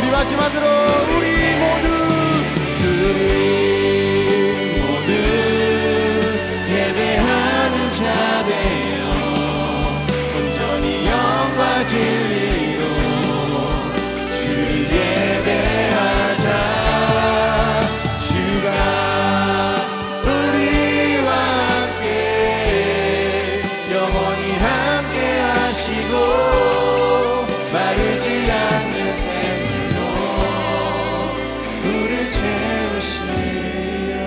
우리 마지막으로 우리 모두 예배하는 자 되어 온전히 영과 진리로 주를 예배하자. 주가 우리와 함께 영원히 함께 하시고 마르지 않는 샘물로 우리를 채우시리라.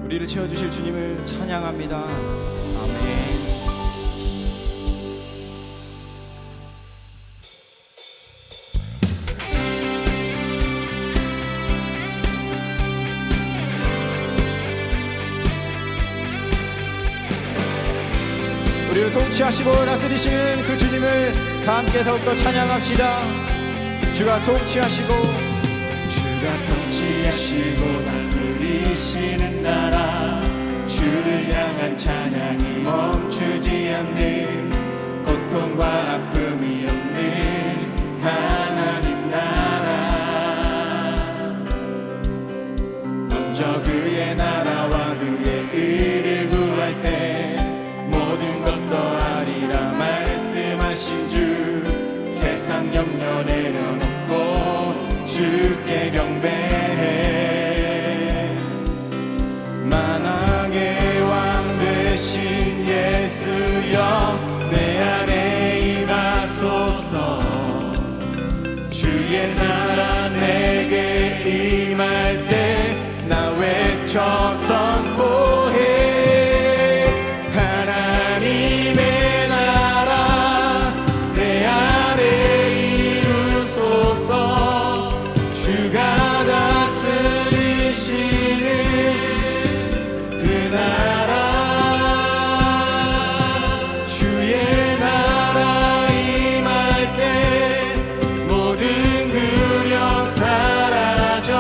우리를 채워주실 주님을 찬양합니다. 아멘. 우리를 통치하시고 다스리시는 그 주님을 다 함께 더욱더 찬양합시다. 주가 통치하시고 다스리시는 나라, 주를 향한 찬양이 멈추지 않는 고통과 아픔이 없는 하나님 나라. 먼저 그의 나라와 그의 의를 구할 때 모든 것 더하리라 말씀하신 주, 세상 염려 내려놓고 주께 경배해. 만왕의 왕 되신 예수여 내 안에 임하소서. 주의 나라 내게 임할 때 나 외쳐 선포해. 하나님의 나라 내 안에 이루소서. 주가 다스리시는 그 나라, 주의 나라 임할 때 모든 두려움 사라져.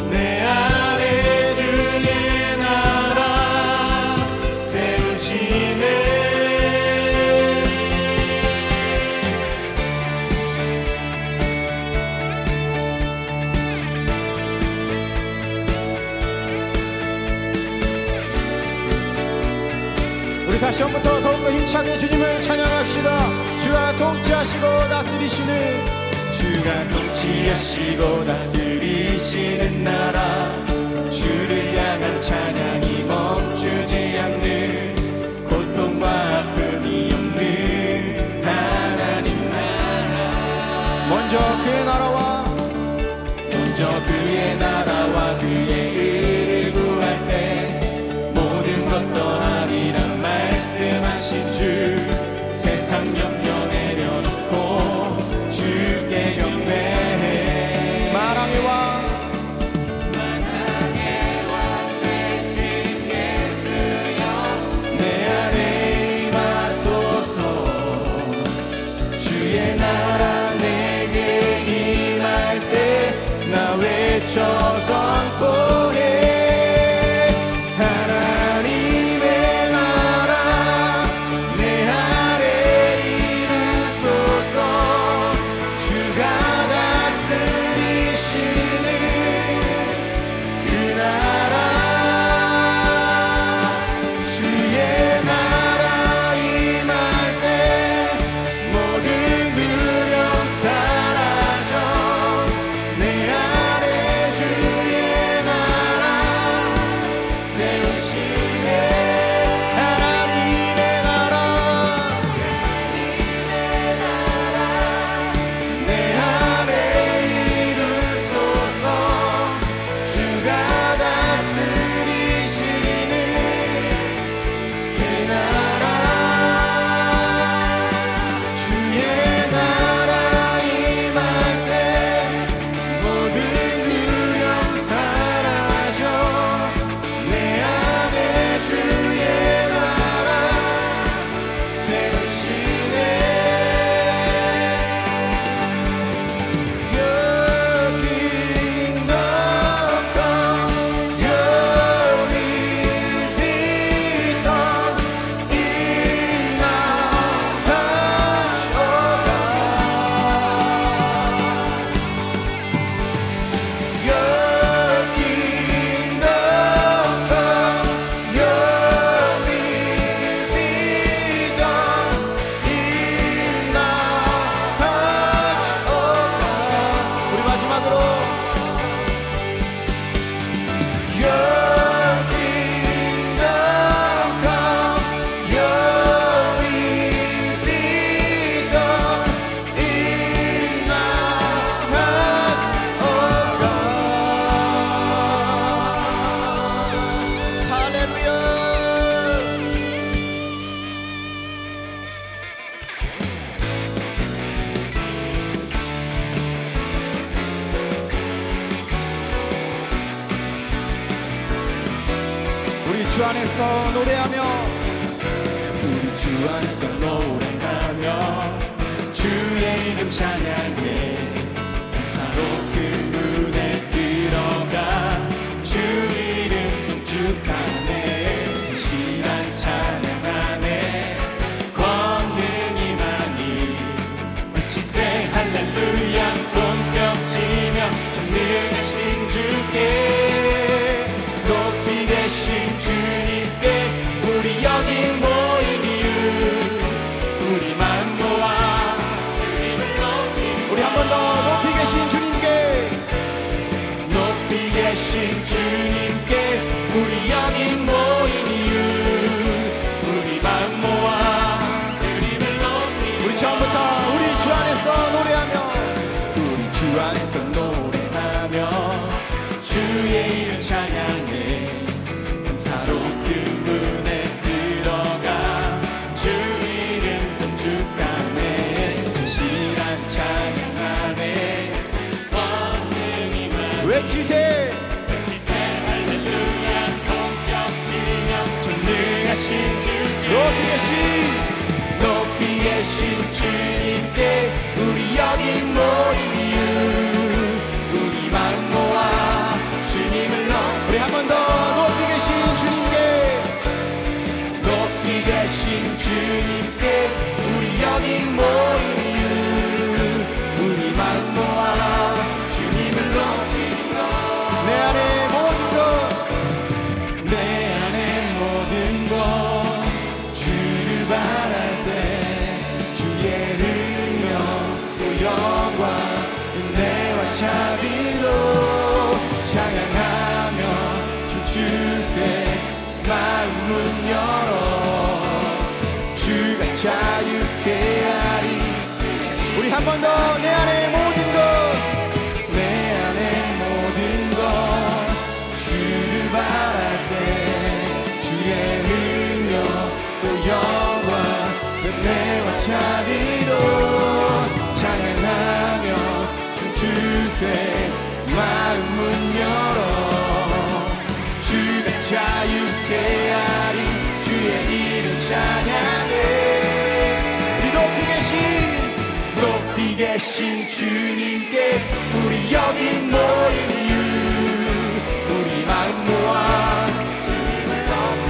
내 안에 주의 나라 세우시네. 우리 다시 한번더 더욱더 힘차게 주님을 찬양합시다. 주가 통치하시고 다스리시는, 주가 통치하시고 다스리시는 나라, 주를 향한 찬양이 멈추지 않는 고통과 아픔이 없는 하나님 나라. 먼저 그의 나라와 그의 의를 구할 때 모든 것 더하리라 말씀하신 주, 세상 염려 내려놓고 주께 경배해. 만왕의 왕 되신 예수여 내 안에 임하소서. 주의 나라 내게 임할 때 나 외쳐 선포해. 하나님의 나라 내 안에 이루소서. 주가 다스리시는 그 나라, 주의 나라 임할 때 모든 두려움 사라져. 내 안에 주의 나라 주 안에서 노래하며 우리 주 안에서 노래하며 주의 이름 찬양해 감사로 그 문에 들어가 주 이름 송축하네 진실한 찬양 안에 권능이 많이 외치세 할렐루야 손뼉치며 전능하신 주께 높이 계신 주님께 우리 여기 모인 이유 우리 마음 모아 주님을 높이 우리 한 번 더 높이 계신 주님께 높이 계신 주님께 우리 여기 모인 이유 우리 마음 모아 주님을 높이 우리 처음부터 우리 주 안에서 노래하며 우리 주 안에서 노래하며 주의 이름 찬양해 감사로 그 문에 들어가 주 이름 송축하네 진실한 찬양 안에 권능이 많이 외치세 할렐루야 손뼉치며 전능하신 주께 높이 계신 주님께 우리 여기 모인 이유 우리 마음 모아 주님을 우리 한 번 더 높이 계신 주님께 높이 계신 주님께 우리 여기 모인 이유 우리 마음 모아 주님을 높이는 내 안에 모든 것 내 안에 모든 것 주를 바랄 때 주의 능력 또 영광 은혜와 자비로 찬양하며 춤추세 마음 문 열어 주가 자유케 하리 우리 한 번 더 내 안에 모든 것 내 안에 모든 것 주를 바랄 때 주의 능력 또 영광 은혜와 자비로 찬양하며 춤추세 마음 문 열어 주가 자유케 하리 주의 이름 찬양해 우리 높이 계신 주님께 우리 여기 모인 이유 우리 마음 모아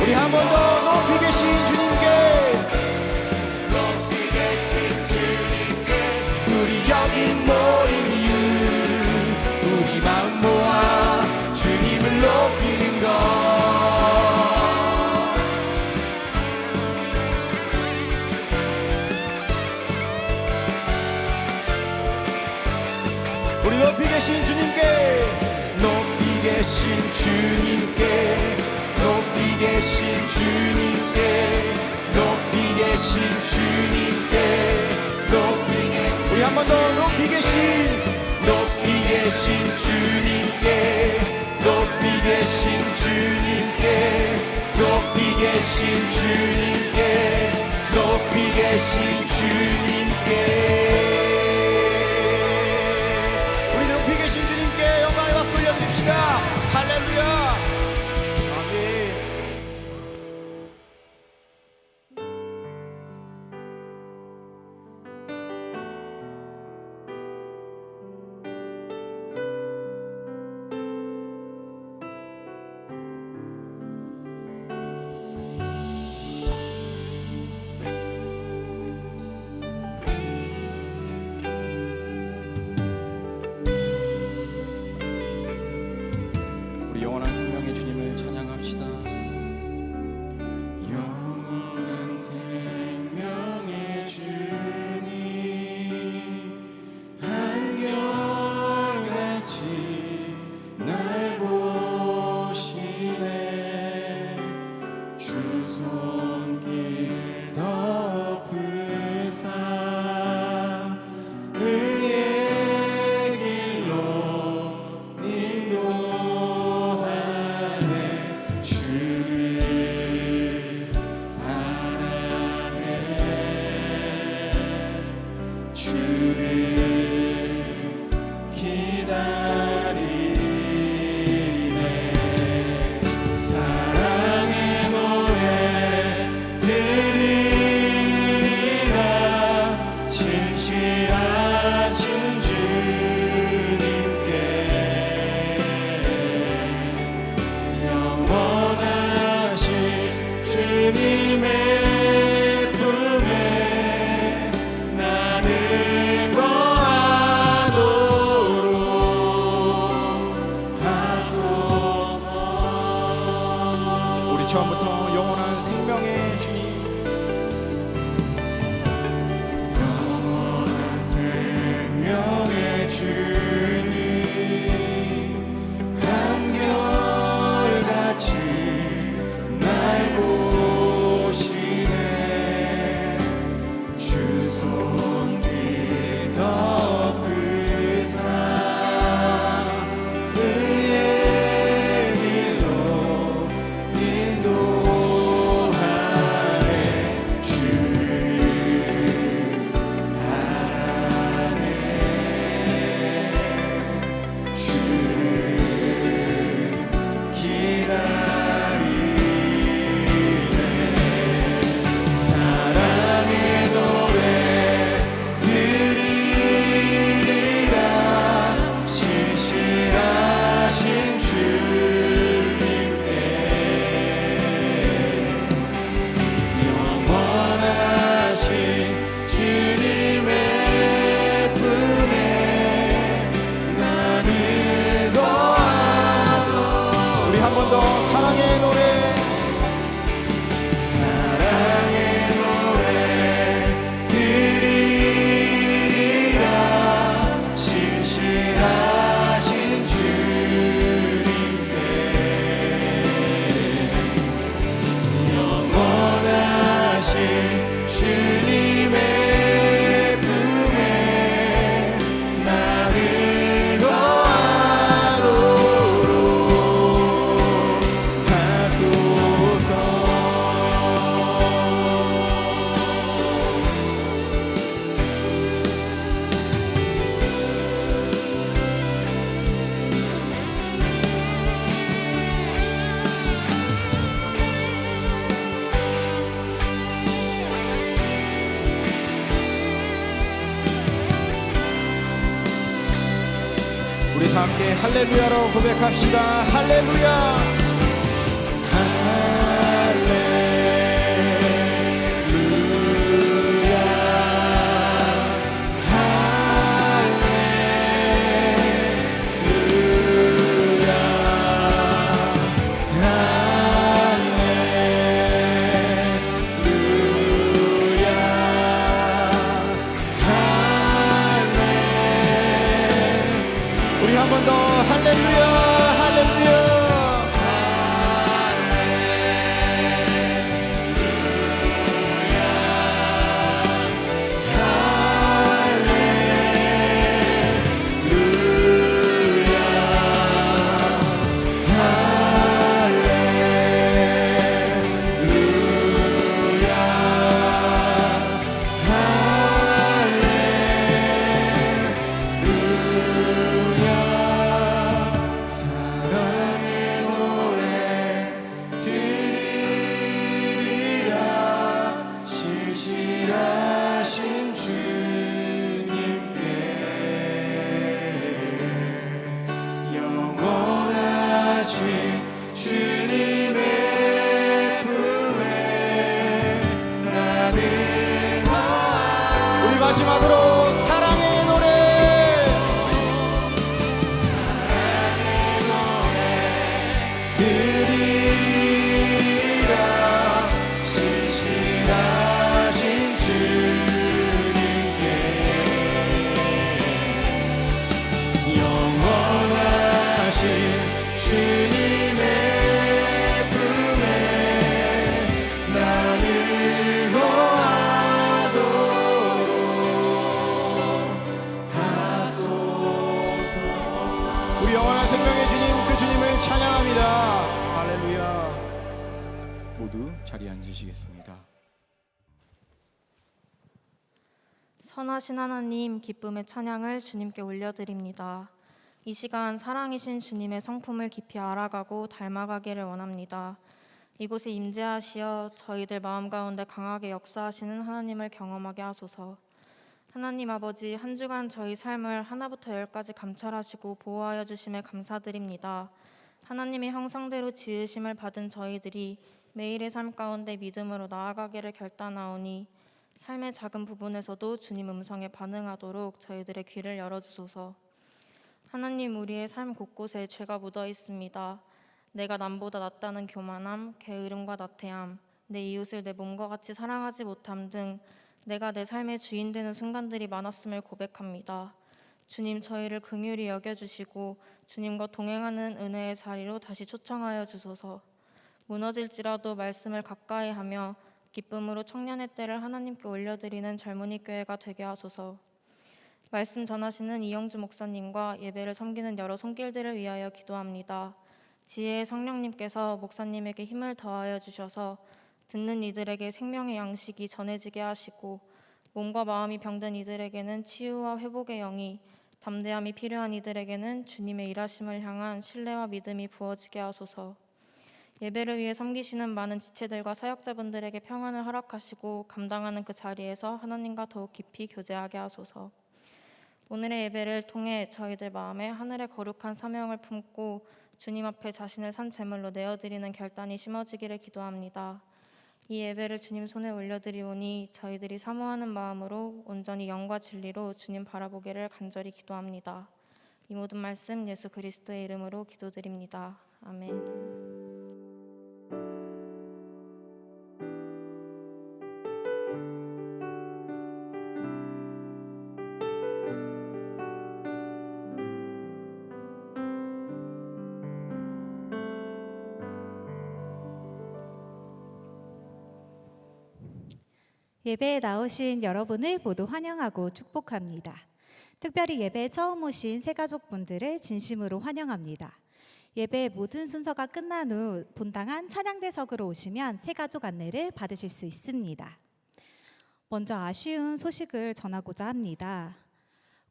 우리 한 번 더 높이 계신 주님께 높이 계신 주님께 우리 여기 모인 이유 우리 마음 모아 주님을 높이는 것 우리 높이 계신 주님께 높이 계신 주님께 높이 계신 주님께 높이 계신 주님께 높이 계신 우리 한 번 더 높이 계신 주님께 높이 계신 주님께 높이 계신 주님께 높이 계신 주님께 우리 높이 계신 주님께 영광의 박수 올려드립시다. 할렐루야. 아멘. 우리 영원한 생명의 주님을 찬양합시다. 영원한 생명의 주님 한결같이 날 보시네 주 손길 덮으사 의의 길로 인도하네 주를 바라네 주를 기다리네 사랑의 처음부터 영원한 생명의 주님, 생명의 주님 한결같이 날 보시네. 주 손길 덮으사 의의 길로 인도하네. 주를 한 번 더 사랑의 노래, 사랑의 노래 드리리라. 신실하신 주님께 영원하신 주님의 품에 나를 거하도록 우리 다 함께 할렐루야로 고백합시다. 할렐루야. 우리 한 번 더 할렐루야, 할렐루야. 사랑의 노래 드리리라. 신실하신 주님께 영원하신 주님의 품에 나를 우리 마지막으로 사랑의 노래, 드리리라. 신실하신 주님께 영원하신 주님의 품에 나를 거하도록 하소서. 우리 영원한 생명의 주님, 그 주님을 찬양합니다. 할렐루야. 모두 자리에 앉으시겠습니다. 선하신 하나님, 기쁨의 찬양을 주님께 올려드립니다. 이 시간 사랑이신 주님의 성품을 깊이 알아가고 닮아가기를 원합니다. 이곳에 임재하시어 저희들 마음 가운데 강하게 역사하시는 하나님을 경험하게 하소서. 하나님 아버지, 한 주간 저희 삶을 하나부터 열까지 감찰하시고 보호하여 주심에 감사드립니다. 하나님의 형상대로 지으심을 받은 저희들이 매일의 삶 가운데 믿음으로 나아가기를 결단하오니 삶의 작은 부분에서도 주님 음성에 반응하도록 저희들의 귀를 열어주소서. 하나님, 우리의 삶 곳곳에 죄가 묻어 있습니다. 내가 남보다 낫다는 교만함, 게으름과 나태함, 내 이웃을 내 몸과 같이 사랑하지 못함 등 내가 내 삶의 주인 되는 순간들이 많았음을 고백합니다. 주님, 저희를 긍휼히 여겨주시고 주님과 동행하는 은혜의 자리로 다시 초청하여 주소서. 무너질지라도 말씀을 가까이 하며 기쁨으로 청년의 때를 하나님께 올려드리는 젊은이 교회가 되게 하소서. 말씀 전하시는 이영주 목사님과 예배를 섬기는 여러 손길들을 위하여 기도합니다. 지혜의 성령님께서 목사님에게 힘을 더하여 주셔서 듣는 이들에게 생명의 양식이 전해지게 하시고 몸과 마음이 병든 이들에게는 치유와 회복의 영이, 담대함이 필요한 이들에게는 주님의 일하심을 향한 신뢰와 믿음이 부어지게 하소서. 예배를 위해 섬기시는 많은 지체들과 사역자분들에게 평안을 허락하시고 감당하는 그 자리에서 하나님과 더욱 깊이 교제하게 하소서. 오늘의 예배를 통해 저희들 마음에 하늘의 거룩한 사명을 품고 주님 앞에 자신을 산 제물로 내어드리는 결단이 심어지기를 기도합니다. 이 예배를 주님 손에 올려드리오니 저희들이 사모하는 마음으로 온전히 영과 진리로 주님 바라보기를 간절히 기도합니다. 이 모든 말씀 예수 그리스도의 이름으로 기도드립니다. 아멘. 예배에 나오신 여러분을 모두 환영하고 축복합니다. 특별히 예배에 처음 오신 새가족분들을 진심으로 환영합니다. 예배의 모든 순서가 끝난 후 본당한 찬양대석으로 오시면 새가족 안내를 받으실 수 있습니다. 먼저 아쉬운 소식을 전하고자 합니다.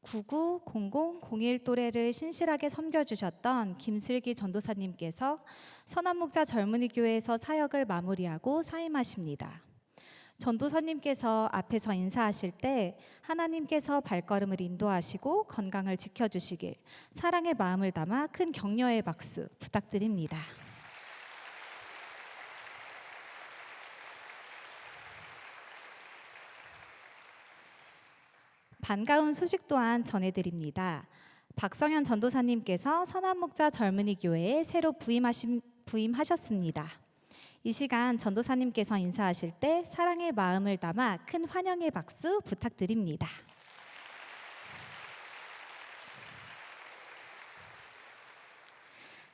990001 또래를 신실하게 섬겨주셨던 김슬기 전도사님께서 선한목자 젊은이교회에서 사역을 마무리하고 사임하십니다. 전도사님께서 앞에서 인사하실 때 하나님께서 발걸음을 인도하시고 건강을 지켜주시길 사랑의 마음을 담아 큰 격려의 박수 부탁드립니다. 반가운 소식 또한 전해드립니다. 박성현 전도사님께서 선한목자 젊은이교회에 새로 부임하셨습니다. 이 시간 전도사님께서 인사하실 때 사랑의 마음을 담아 큰 환영의 박수 부탁드립니다.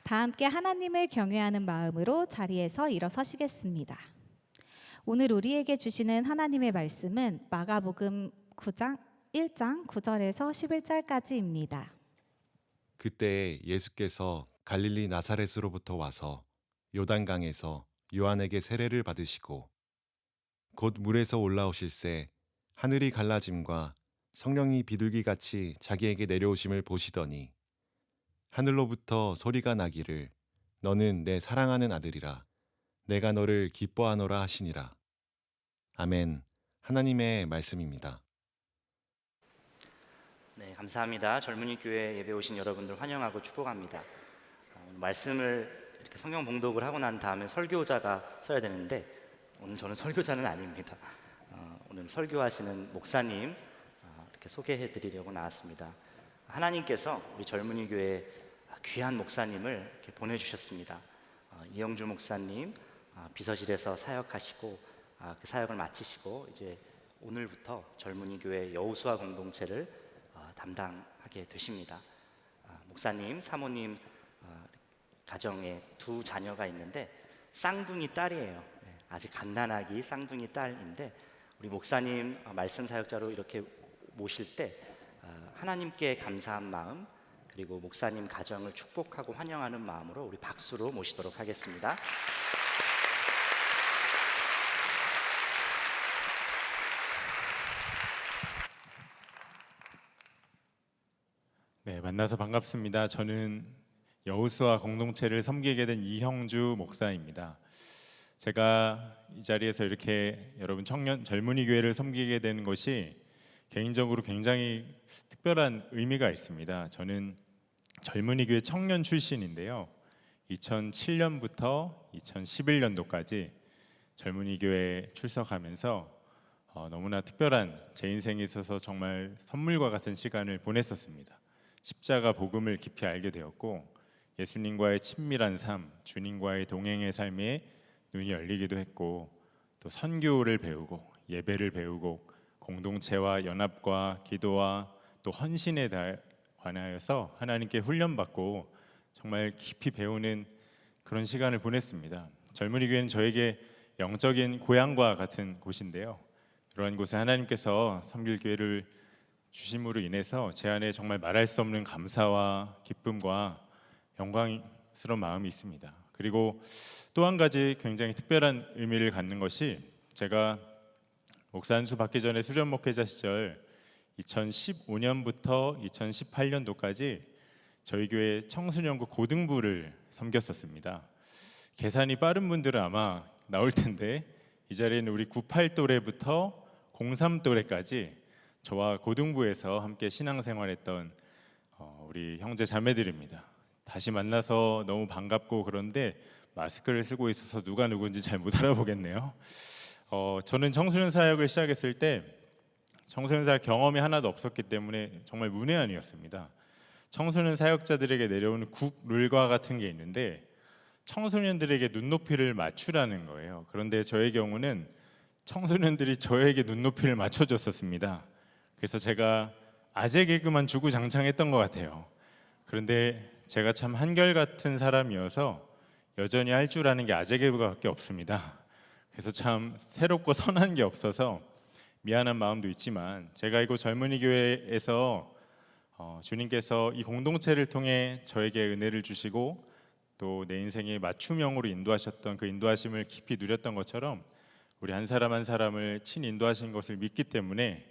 다 함께 하나님을 경외하는 마음으로 자리에서 일어서시겠습니다. 오늘 우리에게 주시는 하나님의 말씀은 마가복음 9장 1장 9절에서 11절까지입니다. 그때 예수께서 갈릴리 나사렛으로부터 와서 요단강에서 요한에게 세례를 받으시고 곧 물에서 올라오실새 하늘이 갈라짐과 성령이 비둘기같이 자기에게 내려오심을 보시더니 하늘로부터 소리가 나기를 너는 내 사랑하는 아들이라 내가 너를 기뻐하노라 하시니라. 아멘. 하나님의 말씀입니다. 네, 감사합니다. 젊은이 교회 예배 오신 여러분들 환영하고 축복합니다. 오늘 말씀을 이렇게 성경 봉독을 하고 난 다음에 설교자가 서야 되는데 오늘 저는 설교자는 아닙니다. 오늘 설교하시는 목사님 이렇게 소개해 드리려고 나왔습니다. 하나님께서 우리 젊은이 교회 귀한 목사님을 이렇게 보내주셨습니다. 이영주 목사님 비서실에서 사역하시고 그 사역을 마치시고 이제 오늘부터 젊은이 교회 여우수아 공동체를 담당하게 되십니다. 목사님, 사모님 가정에 두 자녀가 있는데 쌍둥이 딸이에요. 아직 갓난아기 쌍둥이 딸인데 우리 목사님 말씀 사역자로 이렇게 모실 때 하나님께 감사한 마음 그리고 목사님 가정을 축복하고 환영하는 마음으로 우리 박수로 모시도록 하겠습니다. 네, 만나서 반갑습니다. 저는 여우수아 공동체를 섬기게 된 이형주 목사입니다. 제가 이 자리에서 이렇게 여러분 젊은이 교회를 섬기게 된 것이 개인적으로 굉장히 특별한 의미가 있습니다. 저는 젊은이 교회 청년 출신인데요. 2007년부터 2011년도까지 젊은이 교회에 출석하면서 너무나 특별한 제 인생에 있어서 정말 선물과 같은 시간을 보냈었습니다. 십자가 복음을 깊이 알게 되었고 예수님과의 친밀한 삶, 주님과의 동행의 삶에 눈이 열리기도 했고, 또 선교를 배우고 예배를 배우고 공동체와 연합과 기도와 또 헌신에 관하여서 하나님께 훈련받고 정말 깊이 배우는 그런 시간을 보냈습니다. 젊은이 교회는 저에게 영적인 고향과 같은 곳인데요. 그러한 곳에 하나님께서 섬길 기회를 주심으로 인해서 제 안에 정말 말할 수 없는 감사와 기쁨과 영광스러운 마음이 있습니다. 그리고 또 한 가지 굉장히 특별한 의미를 갖는 것이, 제가 목사 안수 받기 전에 수련 목회자 시절 2015년부터 2018년도까지 저희 교회 청소년부 고등부를 섬겼었습니다. 계산이 빠른 분들은 아마 나올 텐데, 이 자리에는 우리 98또래부터 03또래까지 저와 고등부에서 함께 신앙생활했던 우리 형제 자매들입니다. 다시 만나서 너무 반갑고, 그런데 마스크를 쓰고 있어서 누가 누군지 잘 못 알아보겠네요. 저는 청소년 사역을 시작했을 때 청소년 사역 경험이 하나도 없었기 때문에 정말 문외한이었습니다. 청소년 사역자들에게 내려오는 국룰과 같은 게 있는데 청소년들에게 눈높이를 맞추라는 거예요. 그런데 저의 경우는 청소년들이 저에게 눈높이를 맞춰줬었습니다. 그래서 제가 아재 개그만 주구장창했던 것 같아요. 그런데 제가 참 한결같은 사람이어서 여전히 할 줄 아는 게 아재 개그밖에 없습니다. 그래서 참 새롭고 선한 게 없어서 미안한 마음도 있지만, 제가 이곳 젊은이 교회에서 주님께서 이 공동체를 통해 저에게 은혜를 주시고 또 내 인생의 맞춤형으로 인도하셨던 그 인도하심을 깊이 누렸던 것처럼, 우리 한 사람 한 사람을 친인도하신 것을 믿기 때문에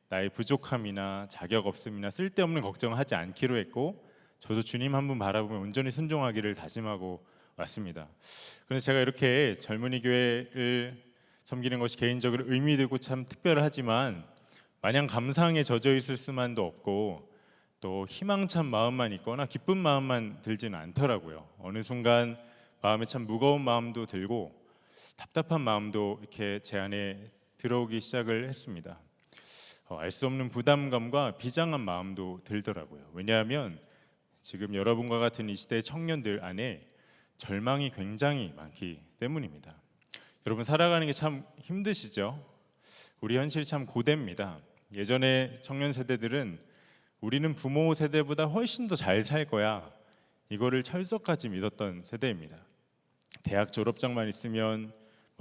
나의 부족함이나 자격 없음이나 쓸데없는 걱정을 하지 않기로 했고, 저도 주님 한 분 바라보며 온전히 순종하기를 다짐하고 왔습니다. 그래서 제가 이렇게 젊은이 교회를 섬기는 것이 개인적으로 의미되고 참 특별하지만, 마냥 감상에 젖어 있을 수만도 없고 또 희망찬 마음만 있거나 기쁜 마음만 들지는 않더라고요. 어느 순간 마음에 참 무거운 마음도 들고 답답한 마음도 이렇게 제 안에 들어오기 시작을 했습니다. 알 수 없는 부담감과 비장한 마음도 들더라고요. 왜냐하면 지금 여러분과 같은 이 시대의 청년들 안에 절망이 굉장히 많기 때문입니다. 여러분, 살아가는 게 참 힘드시죠? 우리 현실이 참 고됩니다. 예전에 청년 세대들은 우리는 부모 세대보다 훨씬 더 잘 살 거야, 이거를 철석같이 믿었던 세대입니다. 대학 졸업장만 있으면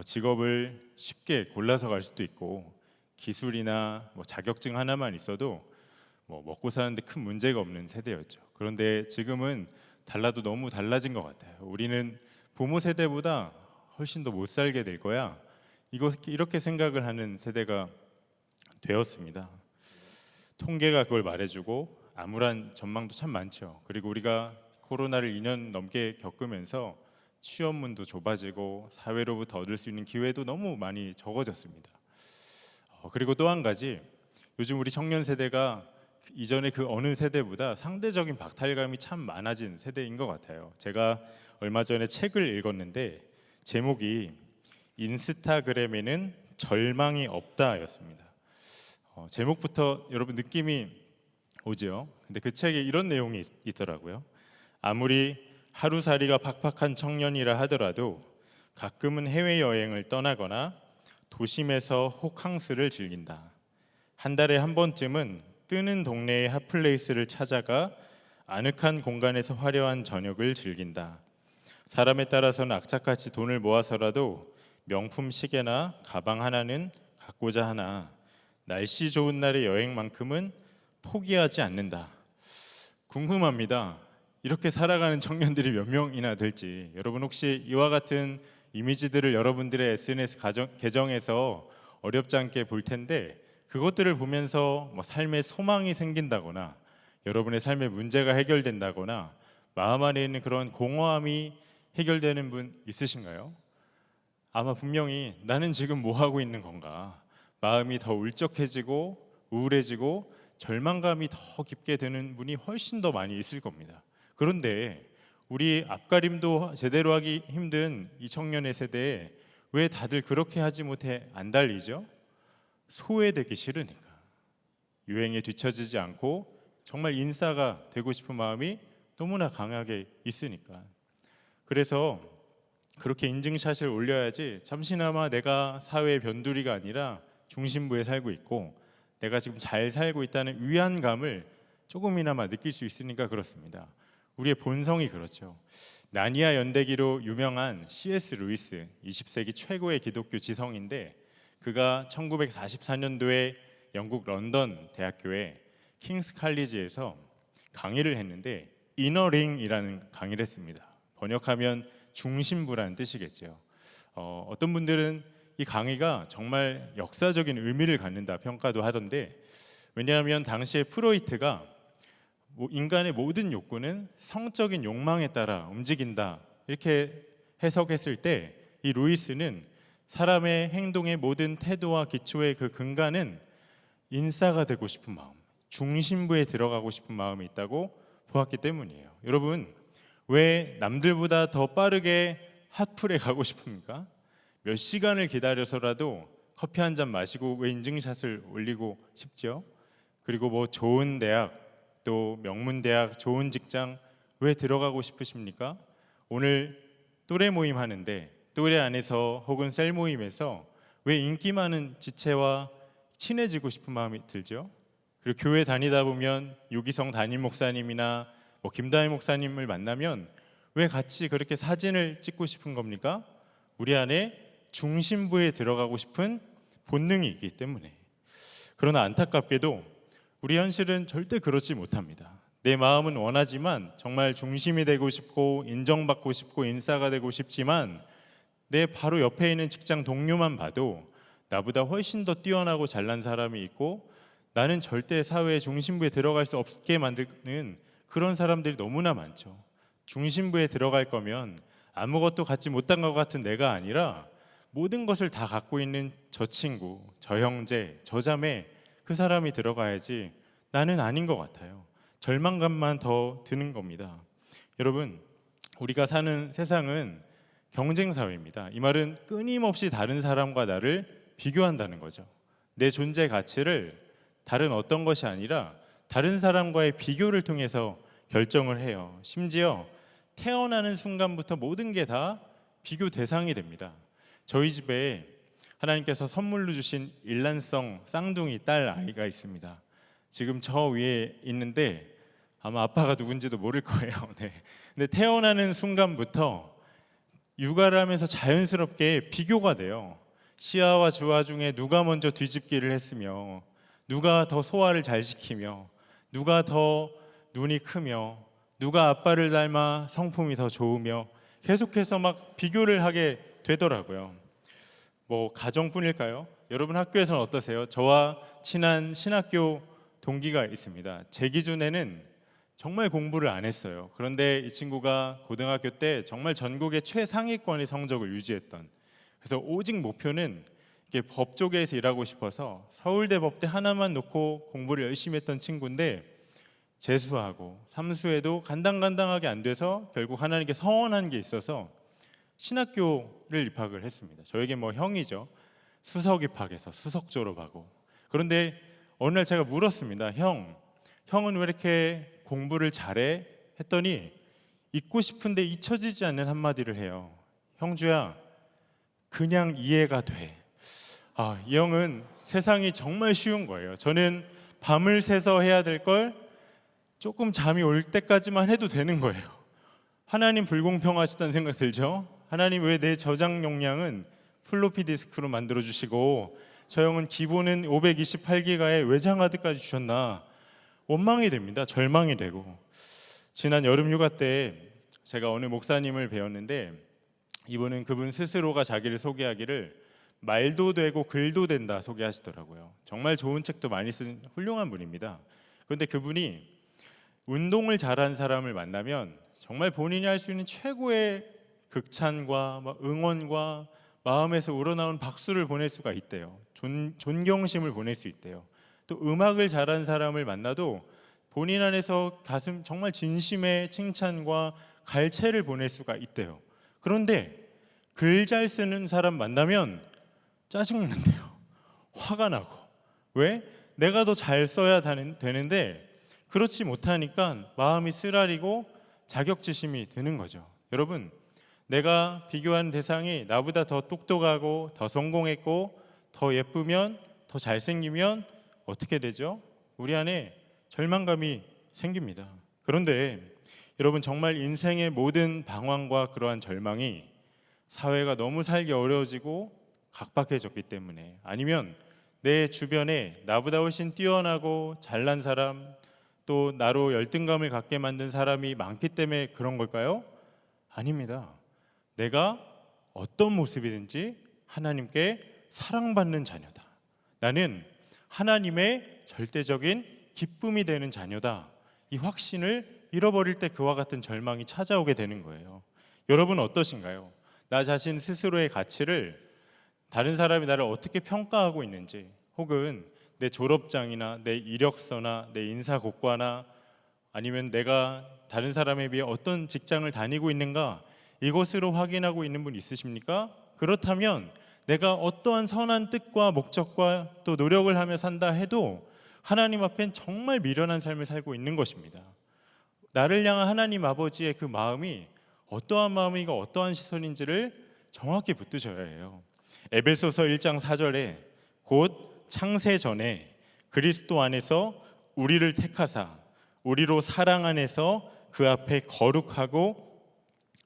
직업을 쉽게 골라서 갈 수도 있고, 기술이나 자격증 하나만 있어도 먹고 사는데 큰 문제가 없는 세대였죠. 그런데 지금은 달라도 너무 달라진 것 같아요. 우리는 부모 세대보다 훨씬 더 못 살게 될 거야, 이렇게 생각을 하는 세대가 되었습니다. 통계가 그걸 말해주고 암울한 전망도 참 많죠. 그리고 우리가 코로나를 2년 넘게 겪으면서 취업문도 좁아지고 사회로부터 얻을 수 있는 기회도 너무 많이 적어졌습니다. 그리고 또 한 가지, 요즘 우리 청년 세대가 이전에 그 어느 세대보다 상대적인 박탈감이 참 많아진 세대인 것 같아요. 제가 얼마 전에 책을 읽었는데 제목이 인스타그램에는 절망이 없다였습니다. 제목부터 여러분 느낌이 오죠. 근데 그 책에 이런 내용이 있더라고요. 아무리 하루살이가 팍팍한 청년이라 하더라도 가끔은 해외여행을 떠나거나 도심에서 호캉스를 즐긴다. 한 달에 한 번쯤은 뜨는 동네의 핫플레이스를 찾아가 아늑한 공간에서 화려한 저녁을 즐긴다. 사람에 따라서는 악착같이 돈을 모아서라도 명품 시계나 가방 하나는 갖고자 하나 날씨 좋은 날의 여행만큼은 포기하지 않는다. 궁금합니다. 이렇게 살아가는 청년들이 몇 명이나 될지. 여러분, 혹시 이와 같은 이미지들을 여러분들의 SNS 계정에서 어렵지 않게 볼 텐데, 그것들을 보면서 삶의 소망이 생긴다거나 여러분의 삶의 문제가 해결된다거나 마음 안에 있는 그런 공허함이 해결되는 분 있으신가요? 아마 분명히 나는 지금 뭐 하고 있는 건가, 마음이 더 울적해지고 우울해지고 절망감이 더 깊게 드는 분이 훨씬 더 많이 있을 겁니다. 그런데 우리 앞가림도 제대로 하기 힘든 이 청년의 세대에 왜 다들 그렇게 하지 못해 안 달리죠? 소외되기 싫으니까. 유행에 뒤처지지 않고 정말 인싸가 되고 싶은 마음이 너무나 강하게 있으니까. 그래서 그렇게 인증샷을 올려야지 잠시나마 내가 사회의 변두리가 아니라 중심부에 살고 있고 내가 지금 잘 살고 있다는 위안감을 조금이나마 느낄 수 있으니까 그렇습니다. 우리의 본성이 그렇죠. 나니아 연대기로 유명한 C.S. 루이스, 20세기 최고의 기독교 지성인데 그가 1944년도에 영국 런던 대학교의 킹스 칼리지에서 강의를 했는데 이너링이라는 강의를 했습니다. 번역하면 중심부라는 뜻이겠죠. 어떤 분들은 이 강의가 정말 역사적인 의미를 갖는다 평가도 하던데, 왜냐하면 당시에 프로이트가 인간의 모든 욕구는 성적인 욕망에 따라 움직인다 이렇게 해석했을 때 이 루이스는 사람의 행동의 모든 태도와 기초의 그 근간은 인싸가 되고 싶은 마음, 중심부에 들어가고 싶은 마음이 있다고 보았기 때문이에요. 여러분, 왜 남들보다 더 빠르게 핫플에 가고 싶습니까? 몇 시간을 기다려서라도 커피 한 잔 마시고 왜 인증샷을 올리고 싶죠? 그리고 뭐 좋은 대학, 또 명문 대학, 좋은 직장 왜 들어가고 싶으십니까? 오늘 또래 모임 하는데 또래 안에서 혹은 셀 모임에서 왜 인기 많은 지체와 친해지고 싶은 마음이 들죠? 그리고 교회 다니다 보면 유기성 담임 목사님이나 뭐 김다희 목사님을 만나면 왜 같이 그렇게 사진을 찍고 싶은 겁니까? 우리 안에 중심부에 들어가고 싶은 본능이 있기 때문에. 그러나 안타깝게도 우리 현실은 절대 그렇지 못합니다. 내 마음은 원하지만 정말 중심이 되고 싶고 인정받고 싶고 인싸가 되고 싶지만 내 바로 옆에 있는 직장 동료만 봐도 나보다 훨씬 더 뛰어나고 잘난 사람이 있고 나는 절대 사회의 중심부에 들어갈 수 없게 만드는 그런 사람들이 너무나 많죠. 중심부에 들어갈 거면 아무것도 갖지 못한 것 같은 내가 아니라 모든 것을 다 갖고 있는 저 친구, 저 형제, 저 자매, 그 사람이 들어가야지 나는 아닌 것 같아요. 절망감만 더 드는 겁니다. 여러분, 우리가 사는 세상은 경쟁 사회입니다. 이 말은 끊임없이 다른 사람과 나를 비교한다는 거죠. 내 존재 가치를 다른 어떤 것이 아니라 다른 사람과의 비교를 통해서 결정을 해요. 심지어 태어나는 순간부터 모든 게 다 비교 대상이 됩니다. 저희 집에 하나님께서 선물로 주신 일란성 쌍둥이 딸 아이가 있습니다. 지금 저 위에 있는데 아마 아빠가 누군지도 모를 거예요. 네. 근데 태어나는 순간부터 육아를 하면서 자연스럽게 비교가 돼요. 시아와 주아 중에 누가 먼저 뒤집기를 했으며, 누가 더 소화를 잘 시키며, 누가 더 눈이 크며, 누가 아빠를 닮아 성품이 더 좋으며, 계속해서 막 비교를 하게 되더라고요. 뭐 가정뿐일까요? 여러분 학교에서는 어떠세요? 저와 친한 신학교 동기가 있습니다. 제 기준에는 정말 공부를 안 했어요. 그런데 이 친구가 고등학교 때 정말 전국의 최상위권의 성적을 유지했던, 그래서 오직 목표는 이렇게 법 쪽에서 일하고 싶어서 서울대 법대 하나만 놓고 공부를 열심히 했던 친구인데 재수하고 삼수에도 간당간당하게 안 돼서 결국 하나님께 서원한 게 있어서 신학교를 입학을 했습니다. 저에게 뭐 형이죠. 수석 입학해서 수석 졸업하고. 그런데 어느 날 제가 물었습니다. 형은 왜 이렇게 공부를 잘해? 했더니 잊고 싶은데 잊혀지지 않는 한마디를 해요. 형주야, 그냥 이해가 돼. 이 형은 세상이 정말 쉬운 거예요. 저는 밤을 새서 해야 될 걸 조금 잠이 올 때까지만 해도 되는 거예요. 하나님 불공평하시다는 생각 들죠? 하나님 왜 내 저장 용량은 플로피 디스크로 만들어 주시고 저 형은 기본은 528기가에 외장 하드까지 주셨나? 원망이 됩니다. 절망이 되고. 지난 여름 휴가 때 제가 어느 목사님을 배웠는데 이분은 그분 스스로가 자기를 소개하기를 말도 되고 글도 된다 소개하시더라고요. 정말 좋은 책도 많이 쓴 훌륭한 분입니다. 그런데 그분이 운동을 잘한 사람을 만나면 정말 본인이 할 수 있는 최고의 극찬과 응원과 마음에서 우러나온 박수를 보낼 수가 있대요. 존경심을 보낼 수 있대요. 또 음악을 잘한 사람을 만나도 본인 안에서 가슴 정말 진심의 칭찬과 갈채를 보낼 수가 있대요. 그런데 글 잘 쓰는 사람 만나면 짜증난대요. 화가 나고. 왜? 내가 더 잘 써야 되는데 그렇지 못하니까 마음이 쓰라리고 자격지심이 드는 거죠. 여러분, 내가 비교하는 대상이 나보다 더 똑똑하고 더 성공했고 더 예쁘면, 더 잘생기면 어떻게 되죠? 우리 안에 절망감이 생깁니다. 그런데 여러분, 정말 인생의 모든 방황과 그러한 절망이 사회가 너무 살기 어려워지고 각박해졌기 때문에, 아니면 내 주변에 나보다 훨씬 뛰어나고 잘난 사람, 또 나로 열등감을 갖게 만든 사람이 많기 때문에 그런 걸까요? 아닙니다. 내가 어떤 모습이든지 하나님께 사랑받는 자녀다. 나는 하나님의 절대적인 기쁨이 되는 자녀다. 이 확신을 잃어버릴 때 그와 같은 절망이 찾아오게 되는 거예요. 여러분 어떠신가요? 나 자신 스스로의 가치를 다른 사람이 나를 어떻게 평가하고 있는지, 혹은 내 졸업장이나 내 이력서나 내 인사고과나 아니면 내가 다른 사람에 비해 어떤 직장을 다니고 있는가, 이것으로 확인하고 있는 분 있으십니까? 그렇다면 내가 어떠한 선한 뜻과 목적과 또 노력을 하며 산다 해도 하나님 앞엔 정말 미련한 삶을 살고 있는 것입니다. 나를 향한 하나님 아버지의 그 마음이 어떠한 마음이고 어떠한 시선인지를 정확히 붙드셔야 해요. 에베소서 1장 4절에 곧 창세 전에 그리스도 안에서 우리를 택하사 우리로 사랑 안에서 그 앞에 거룩하고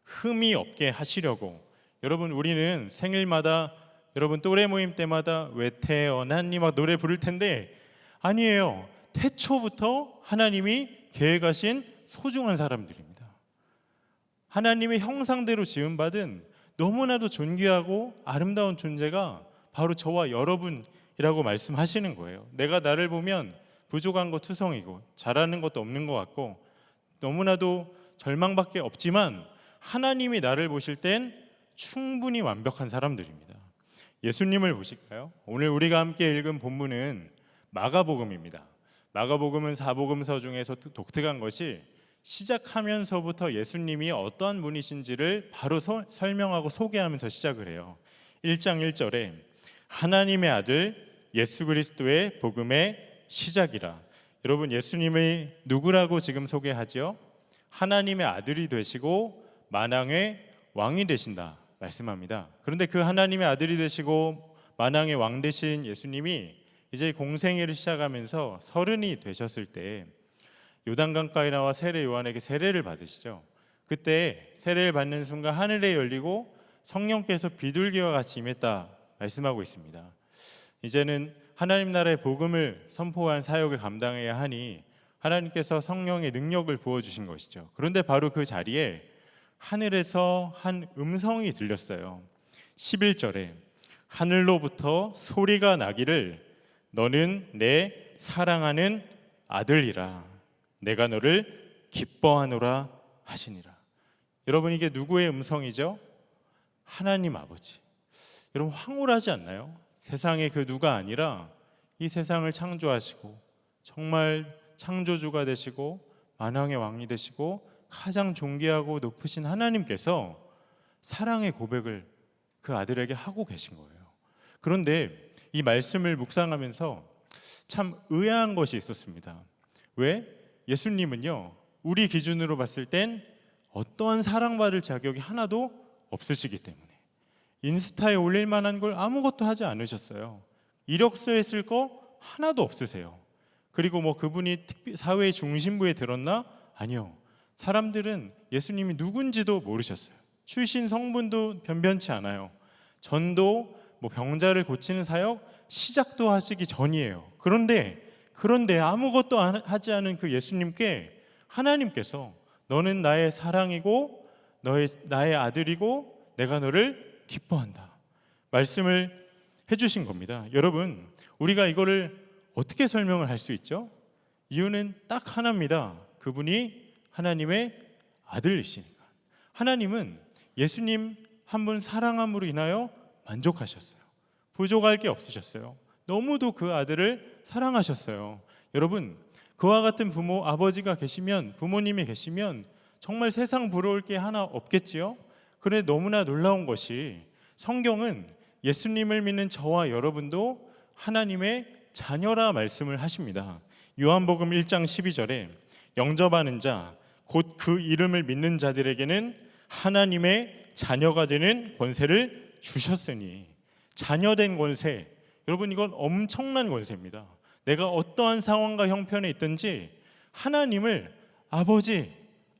흠이 없게 하시려고. 여러분, 우리는 생일마다, 여러분 또래 모임 때마다 왜 태어났니 막 노래 부를 텐데, 아니에요. 태초부터 하나님이 계획하신 소중한 사람들입니다. 하나님의 형상대로 지음받은 너무나도 존귀하고 아름다운 존재가 바로 저와 여러분이라고 말씀하시는 거예요. 내가 나를 보면 부족한 거 투성이고 잘하는 것도 없는 것 같고 너무나도 절망밖에 없지만, 하나님이 나를 보실 땐 충분히 완벽한 사람들입니다. 예수님을 보실까요? 오늘 우리가 함께 읽은 본문은 마가복음입니다. 마가복음은 사복음서 중에서 독특한 것이 시작하면서부터 예수님이 어떠한 분이신지를 바로 설명하고 소개하면서 시작을 해요. 1장 1절에 하나님의 아들 예수 그리스도의 복음의 시작이라. 여러분, 예수님이 누구라고 지금 소개하죠? 하나님의 아들이 되시고 만왕의 왕이 되신다 말씀합니다. 그런데 그 하나님의 아들이 되시고 만왕의 왕 되신 예수님이 이제 공생애를 시작하면서 30이 되셨을 때 요단강가에 나와 세례 요한에게 세례를 받으시죠. 그때 세례를 받는 순간 하늘에 열리고 성령께서 비둘기와 같이 임했다 말씀하고 있습니다. 이제는 하나님 나라의 복음을 선포한 사역을 감당해야 하니 하나님께서 성령의 능력을 부어주신 것이죠. 그런데 바로 그 자리에 하늘에서 한 음성이 들렸어요. 11절에 하늘로부터 소리가 나기를 너는 내 사랑하는 아들이라 내가 너를 기뻐하노라 하시니라. 여러분, 이게 누구의 음성이죠? 하나님 아버지. 여러분, 황홀하지 않나요? 세상의 그 누가 아니라 이 세상을 창조하시고 정말 창조주가 되시고 만왕의 왕이 되시고 가장 존귀하고 높으신 하나님께서 사랑의 고백을 그 아들에게 하고 계신 거예요. 그런데 이 말씀을 묵상하면서 참 의아한 것이 있었습니다. 왜? 예수님은요, 우리 기준으로 봤을 땐 어떠한 사랑받을 자격이 하나도 없으시기 때문에 인스타에 올릴 만한 걸 아무것도 하지 않으셨어요. 이력서에 쓸 거 하나도 없으세요. 그리고 뭐 그분이 사회의 중심부에 들었나? 아니요. 사람들은 예수님이 누군지도 모르셨어요. 출신 성분도 변변치 않아요. 전도, 뭐 병자를 고치는 사역 시작도 하시기 전이에요. 그런데 아무것도 하지 않은 그 예수님께 하나님께서 너는 나의 사랑이고 나의 아들이고 내가 너를 기뻐한다 말씀을 해주신 겁니다. 여러분, 우리가 이거를 어떻게 설명을 할 수 있죠? 이유는 딱 하나입니다. 그분이 하나님의 아들이시니까. 하나님은 예수님 한 분 사랑함으로 인하여 만족하셨어요. 부족할 게 없으셨어요. 너무도 그 아들을 사랑하셨어요. 여러분, 그와 같은 부모, 아버지가 계시면, 부모님이 계시면 정말 세상 부러울 게 하나 없겠지요? 그런데 너무나 놀라운 것이 성경은 예수님을 믿는 저와 여러분도 하나님의 자녀라 말씀을 하십니다. 요한복음 1장 12절에 영접하는 자 곧 그 이름을 믿는 자들에게는 하나님의 자녀가 되는 권세를 주셨으니. 자녀된 권세, 여러분 이건 엄청난 권세입니다. 내가 어떠한 상황과 형편에 있든지 하나님을 아버지,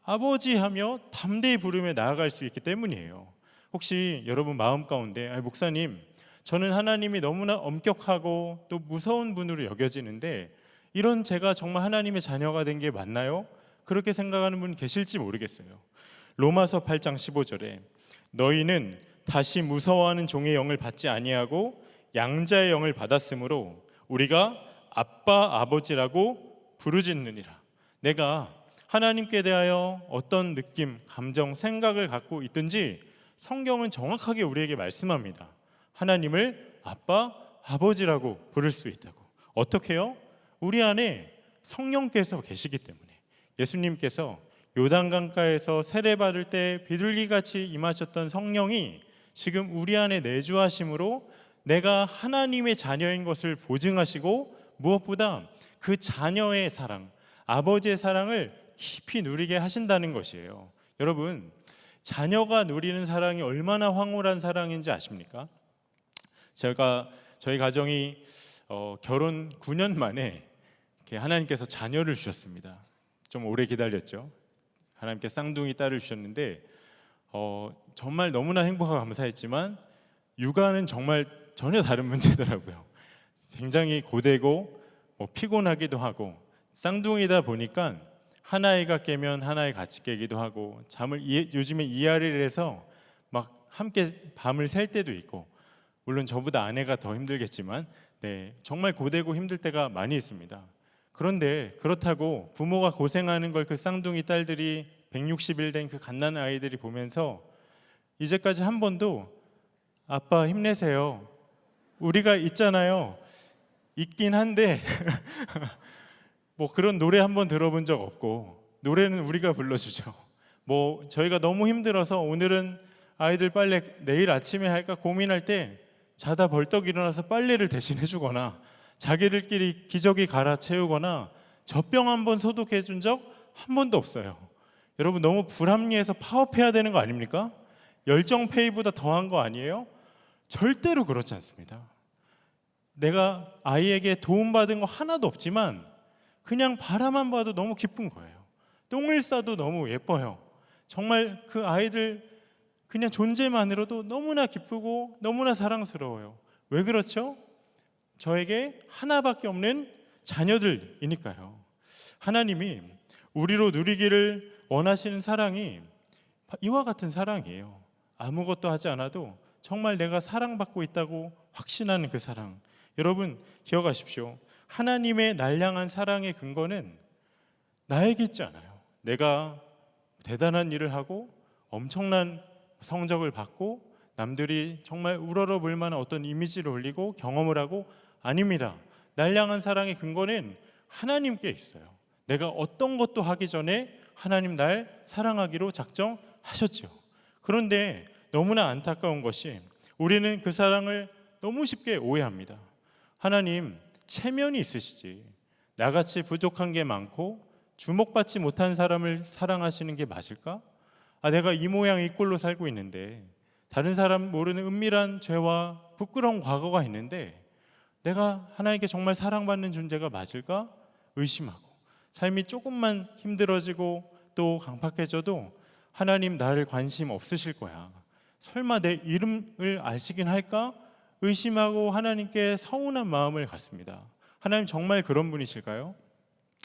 아버지 하며 담대히 부르며 나아갈 수 있기 때문이에요. 혹시 여러분 마음 가운데 목사님, 저는 하나님이 너무나 엄격하고 또 무서운 분으로 여겨지는데 이런 제가 정말 하나님의 자녀가 된 게 맞나요? 그렇게 생각하는 분 계실지 모르겠어요. 로마서 8장 15절에 너희는 다시 무서워하는 종의 영을 받지 아니하고 양자의 영을 받았으므로 우리가 아빠 아버지라고 부르짖느니라. 내가 하나님께 대하여 어떤 느낌, 감정, 생각을 갖고 있든지 성경은 정확하게 우리에게 말씀합니다. 하나님을 아빠, 아버지라고 부를 수 있다고. 어떻게요? 우리 안에 성령께서 계시기 때문에. 예수님께서 요단강가에서 세례받을 때 비둘기같이 임하셨던 성령이 지금 우리 안에 내주하심으로 내가 하나님의 자녀인 것을 보증하시고 무엇보다 그 자녀의 사랑, 아버지의 사랑을 깊이 누리게 하신다는 것이에요. 여러분, 자녀가 누리는 사랑이 얼마나 황홀한 사랑인지 아십니까? 저희 가정이 결혼 9년 만에 이렇게 하나님께서 자녀를 주셨습니다. 좀 오래 기다렸죠. 하나님께 쌍둥이 딸을 주셨는데 정말 너무나 행복하고 감사했지만 육아는 정말 전혀 다른 문제더라고요. 굉장히 고되고 피곤하기도 하고 쌍둥이다 보니까 하나이가 깨면 하나이 같이 깨기도 하고 잠을 요즘에 이하를 해서 막 함께 밤을 샐 때도 있고, 물론 저보다 아내가 더 힘들겠지만 정말 고되고 힘들 때가 많이 있습니다. 그런데 그렇다고 부모가 고생하는 걸 그 쌍둥이 딸들이 160일 된 그 갓난 아이들이 보면서 이제까지 한 번도 아빠 힘내세요, 우리가 있잖아요, 있긴 한데 그런 노래 한번 들어본 적 없고, 노래는 우리가 불러주죠. 저희가 너무 힘들어서 오늘은 아이들 빨래 내일 아침에 할까 고민할 때 자다 벌떡 일어나서 빨래를 대신 해주거나 자기들끼리 기저귀 갈아채우거나 젖병 한번 소독해 준 적 한 번도 없어요. 여러분, 너무 불합리해서 파업해야 되는 거 아닙니까? 열정페이보다 더한 거 아니에요? 절대로 그렇지 않습니다. 내가 아이에게 도움받은 거 하나도 없지만 그냥 바라만 봐도 너무 기쁜 거예요. 똥을 싸도 너무 예뻐요. 정말 그 아이들 그냥 존재만으로도 너무나 기쁘고 너무나 사랑스러워요. 왜 그렇죠? 저에게 하나밖에 없는 자녀들이니까요. 하나님이 우리로 누리기를 원하시는 사랑이 이와 같은 사랑이에요. 아무것도 하지 않아도 정말 내가 사랑받고 있다고 확신하는 그 사랑. 여러분 기억하십시오. 하나님의 날량한 사랑의 근거는 나에게 있지 않아요. 내가 대단한 일을 하고 엄청난 성적을 받고 남들이 정말 우러러볼 만한 어떤 이미지를 올리고 경험을 하고, 아닙니다. 날량한 사랑의 근거는 하나님께 있어요. 내가 어떤 것도 하기 전에 하나님 날 사랑하기로 작정하셨죠. 그런데 너무나 안타까운 것이 우리는 그 사랑을 너무 쉽게 오해합니다. 하나님 체면이 있으시지, 나같이 부족한 게 많고 주목받지 못한 사람을 사랑하시는 게 맞을까? 내가 이 모양 이 꼴로 살고 있는데, 다른 사람 모르는 은밀한 죄와 부끄러운 과거가 있는데 내가 하나님께 정말 사랑받는 존재가 맞을까? 의심하고, 삶이 조금만 힘들어지고 또 강팍해져도 하나님 나를 관심 없으실 거야, 설마 내 이름을 아시긴 할까? 의심하고 하나님께 서운한 마음을 갖습니다. 하나님 정말 그런 분이실까요?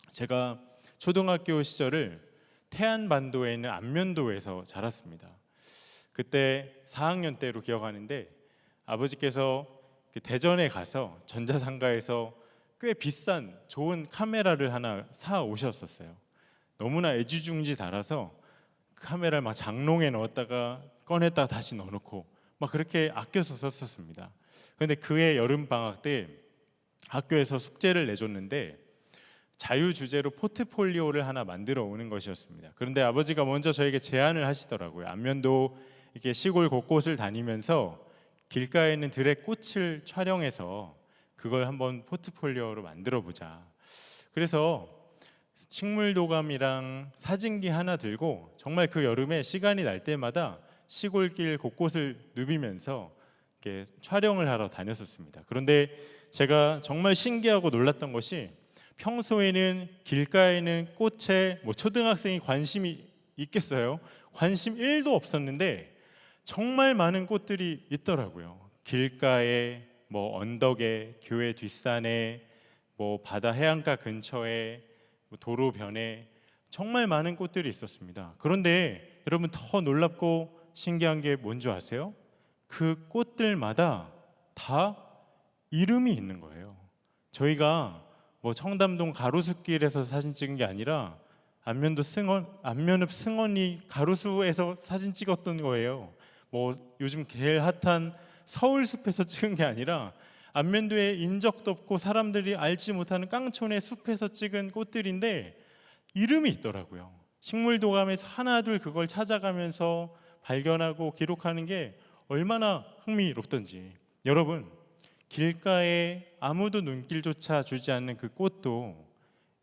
제가 초등학교 시절을 태안반도에 있는 안면도에서 자랐습니다. 그때 4학년 때로 기억하는데 아버지께서 대전에 가서 전자상가에서 꽤 비싼 좋은 카메라를 하나 사 오셨었어요. 너무나 애지중지 달아서 카메라를 막 장롱에 넣었다가 꺼냈다가 다시 넣어놓고 막 그렇게 아껴서 썼었습니다. 그런데 그해 여름 방학 때 학교에서 숙제를 내줬는데 자유 주제로 포트폴리오를 하나 만들어 오는 것이었습니다. 그런데 아버지가 먼저 저에게 제안을 하시더라고요. 안면도 이렇게 시골 곳곳을 다니면서 길가에 있는 들에 꽃을 촬영해서 그걸 한번 포트폴리오로 만들어 보자. 그래서 식물도감이랑 사진기 하나 들고 정말 그 여름에 시간이 날 때마다 시골길 곳곳을 누비면서 이렇게 촬영을 하러 다녔었습니다. 그런데 제가 정말 신기하고 놀랐던 것이 평소에는 길가에는 꽃에 초등학생이 관심이 있겠어요? 관심 1도 없었는데 정말 많은 꽃들이 있더라고요. 길가에, 언덕에, 교회 뒷산에, 바다 해안가 근처에, 도로변에 정말 많은 꽃들이 있었습니다. 그런데 여러분 더 놀랍고 신기한 게 뭔지 아세요? 그 꽃들마다 다 이름이 있는 거예요. 저희가 청담동 가로수길에서 사진 찍은 게 아니라 안면읍 승원이 가로수에서 사진 찍었던 거예요. 요즘 제일 핫한 서울숲에서 찍은 게 아니라 안면도에 인적도 없고 사람들이 알지 못하는 깡촌의 숲에서 찍은 꽃들인데 이름이 있더라고요. 식물도감에서 하나둘 그걸 찾아가면서 발견하고 기록하는 게 얼마나 흥미롭던지. 여러분, 길가에 아무도 눈길조차 주지 않는 그 꽃도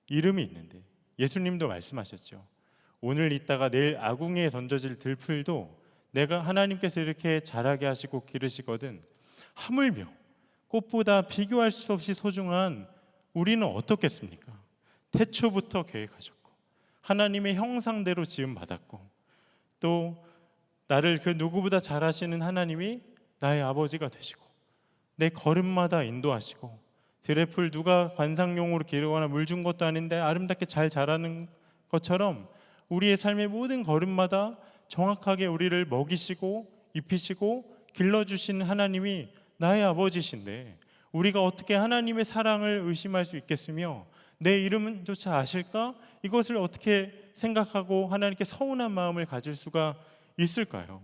이름이 있는데 예수님도 말씀하셨죠. 오늘 있다가 내일 아궁이에 던져질 들풀도 내가 하나님께서 이렇게 자라게 하시고 기르시거든 하물며 꽃보다 비교할 수 없이 소중한 우리는 어떻겠습니까? 태초부터 계획하셨고 하나님의 형상대로 지음받았고 또 나를 그 누구보다 잘하시는 하나님이 나의 아버지가 되시고 내 걸음마다 인도하시고 들의 누가 관상용으로 기르거나 물 준 것도 아닌데 아름답게 잘 자라는 것처럼 우리의 삶의 모든 걸음마다 정확하게 우리를 먹이시고 입히시고 길러주시는 하나님이 나의 아버지신데 우리가 어떻게 하나님의 사랑을 의심할 수 있겠으며 내 이름조차 아실까? 이것을 어떻게 생각하고 하나님께 서운한 마음을 가질 수가 있을까요?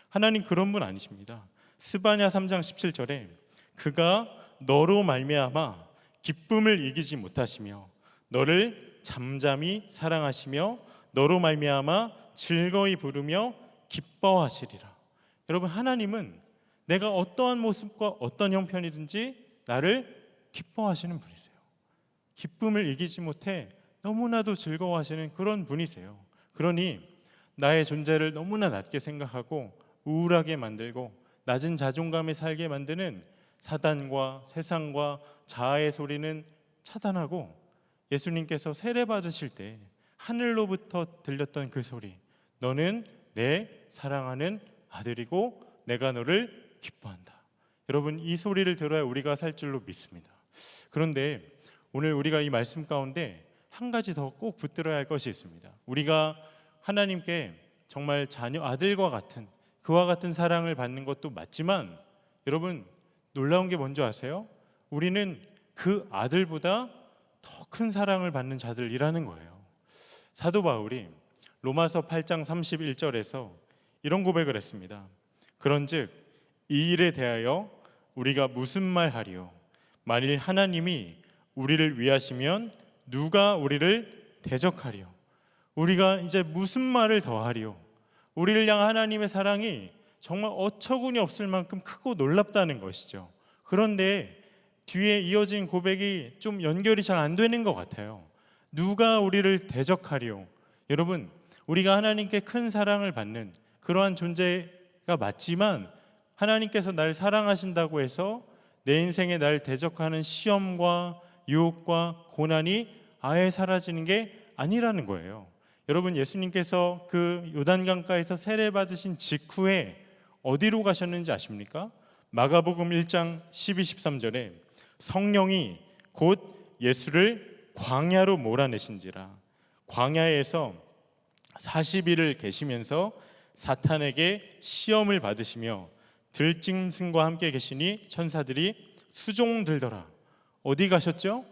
하나님 그런 분 아니십니다. 스바냐 3장 17절에 그가 너로 말미암아 기쁨을 이기지 못하시며 너를 잠잠히 사랑하시며 너로 말미암아 즐거이 부르며 기뻐하시리라. 여러분, 하나님은 내가 어떠한 모습과 어떤 형편이든지 나를 기뻐하시는 분이세요. 기쁨을 이기지 못해 너무나도 즐거워하시는 그런 분이세요. 그러니 나의 존재를 너무나 낮게 생각하고 우울하게 만들고 낮은 자존감에 살게 만드는 사단과 세상과 자아의 소리는 차단하고 예수님께서 세례 받으실 때 하늘로부터 들렸던 그 소리, 너는 내 사랑하는 아들이고 내가 너를 기뻐한다. 여러분, 이 소리를 들어야 우리가 살 줄로 믿습니다. 그런데 오늘 우리가 이 말씀 가운데 한 가지 더 꼭 붙들어야 할 것이 있습니다. 우리가 하나님께 정말 자녀 아들과 같은 그와 같은 사랑을 받는 것도 맞지만 여러분, 놀라운 게 뭔지 아세요? 우리는 그 아들보다 더 큰 사랑을 받는 자들이라는 거예요. 사도 바울이 로마서 8장 31절에서 이런 고백을 했습니다. 그런즉 이 일에 대하여 우리가 무슨 말 하리요? 만일 하나님이 우리를 위하시면 누가 우리를 대적하리요? 우리가 이제 무슨 말을 더 하리요? 우리를 향한 하나님의 사랑이 정말 어처구니 없을 만큼 크고 놀랍다는 것이죠. 그런데 뒤에 이어진 고백이 좀 연결이 잘 안 되는 것 같아요. 누가 우리를 대적하리요? 여러분, 우리가 하나님께 큰 사랑을 받는 그러한 존재가 맞지만 하나님께서 날 사랑하신다고 해서 내 인생에 날 대적하는 시험과 유혹과 고난이 아예 사라지는 게 아니라는 거예요. 여러분, 예수님께서 그 요단강가에서 세례 받으신 직후에 어디로 가셨는지 아십니까? 마가복음 1장 12, 13절에 성령이 곧 예수를 광야로 몰아내신지라 광야에서 40일을 계시면서 사탄에게 시험을 받으시며 들짐승과 함께 계시니 천사들이 수종들더라. 어디 가셨죠?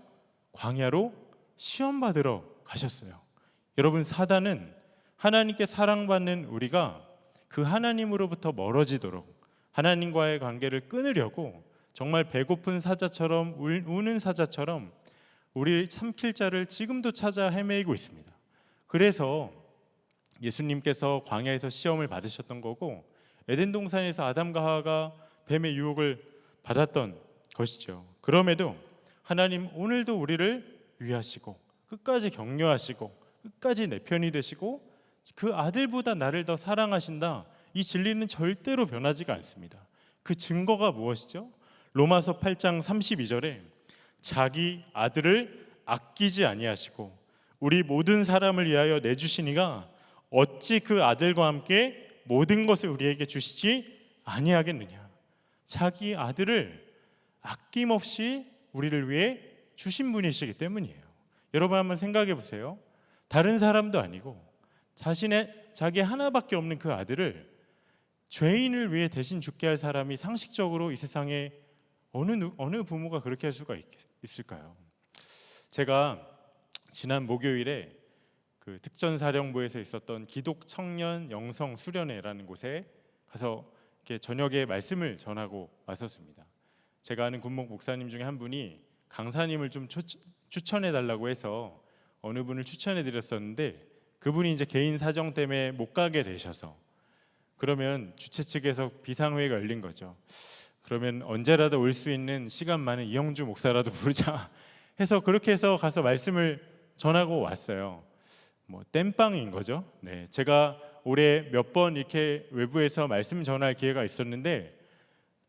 광야로 시험 받으러 가셨어요. 여러분, 사단은 하나님께 사랑받는 우리가 그 하나님으로부터 멀어지도록 하나님과의 관계를 끊으려고 정말 배고픈 사자처럼 우는 사자처럼 우리 삼킬 자를 지금도 찾아 헤매이고 있습니다. 그래서 예수님께서 광야에서 시험을 받으셨던 거고 에덴 동산에서 아담과 하와가 뱀의 유혹을 받았던 것이죠. 그럼에도 하나님 오늘도 우리를 위하시고 끝까지 격려하시고 끝까지 내 편이 되시고 그 아들보다 나를 더 사랑하신다. 이 진리는 절대로 변하지가 않습니다. 그 증거가 무엇이죠? 로마서 8장 32절에 자기 아들을 아끼지 아니하시고 우리 모든 사람을 위하여 내주시니가 어찌 그 아들과 함께 모든 것을 우리에게 주시지 아니하겠느냐. 자기 아들을 아낌없이 우리를 위해 주신 분이시기 때문이에요. 여러분 한번 생각해 보세요. 다른 사람도 아니고 자기 하나밖에 없는 그 아들을 죄인을 위해 대신 죽게 할 사람이 상식적으로 이 세상에 어느 부모가 그렇게 할 수가 있을까요? 제가 지난 목요일에 그 특전사령부에서 있었던 기독 청년 영성 수련회라는 곳에 가서 이렇게 저녁에 말씀을 전하고 왔었습니다. 제가 아는 군목 목사님 중에 한 분이 강사님을 좀 추천해 달라고 해서 어느 분을 추천해 드렸었는데 그분이 이제 개인 사정 때문에 못 가게 되셔서 그러면 주최 측에서 비상회의가 열린 거죠. 그러면 언제라도 올 수 있는 시간 많은 이영주 목사라도 부르자 해서 그렇게 해서 가서 말씀을 전하고 왔어요. 뭐 땜빵인 거죠. 네, 제가 올해 몇 번 이렇게 외부에서 말씀 전할 기회가 있었는데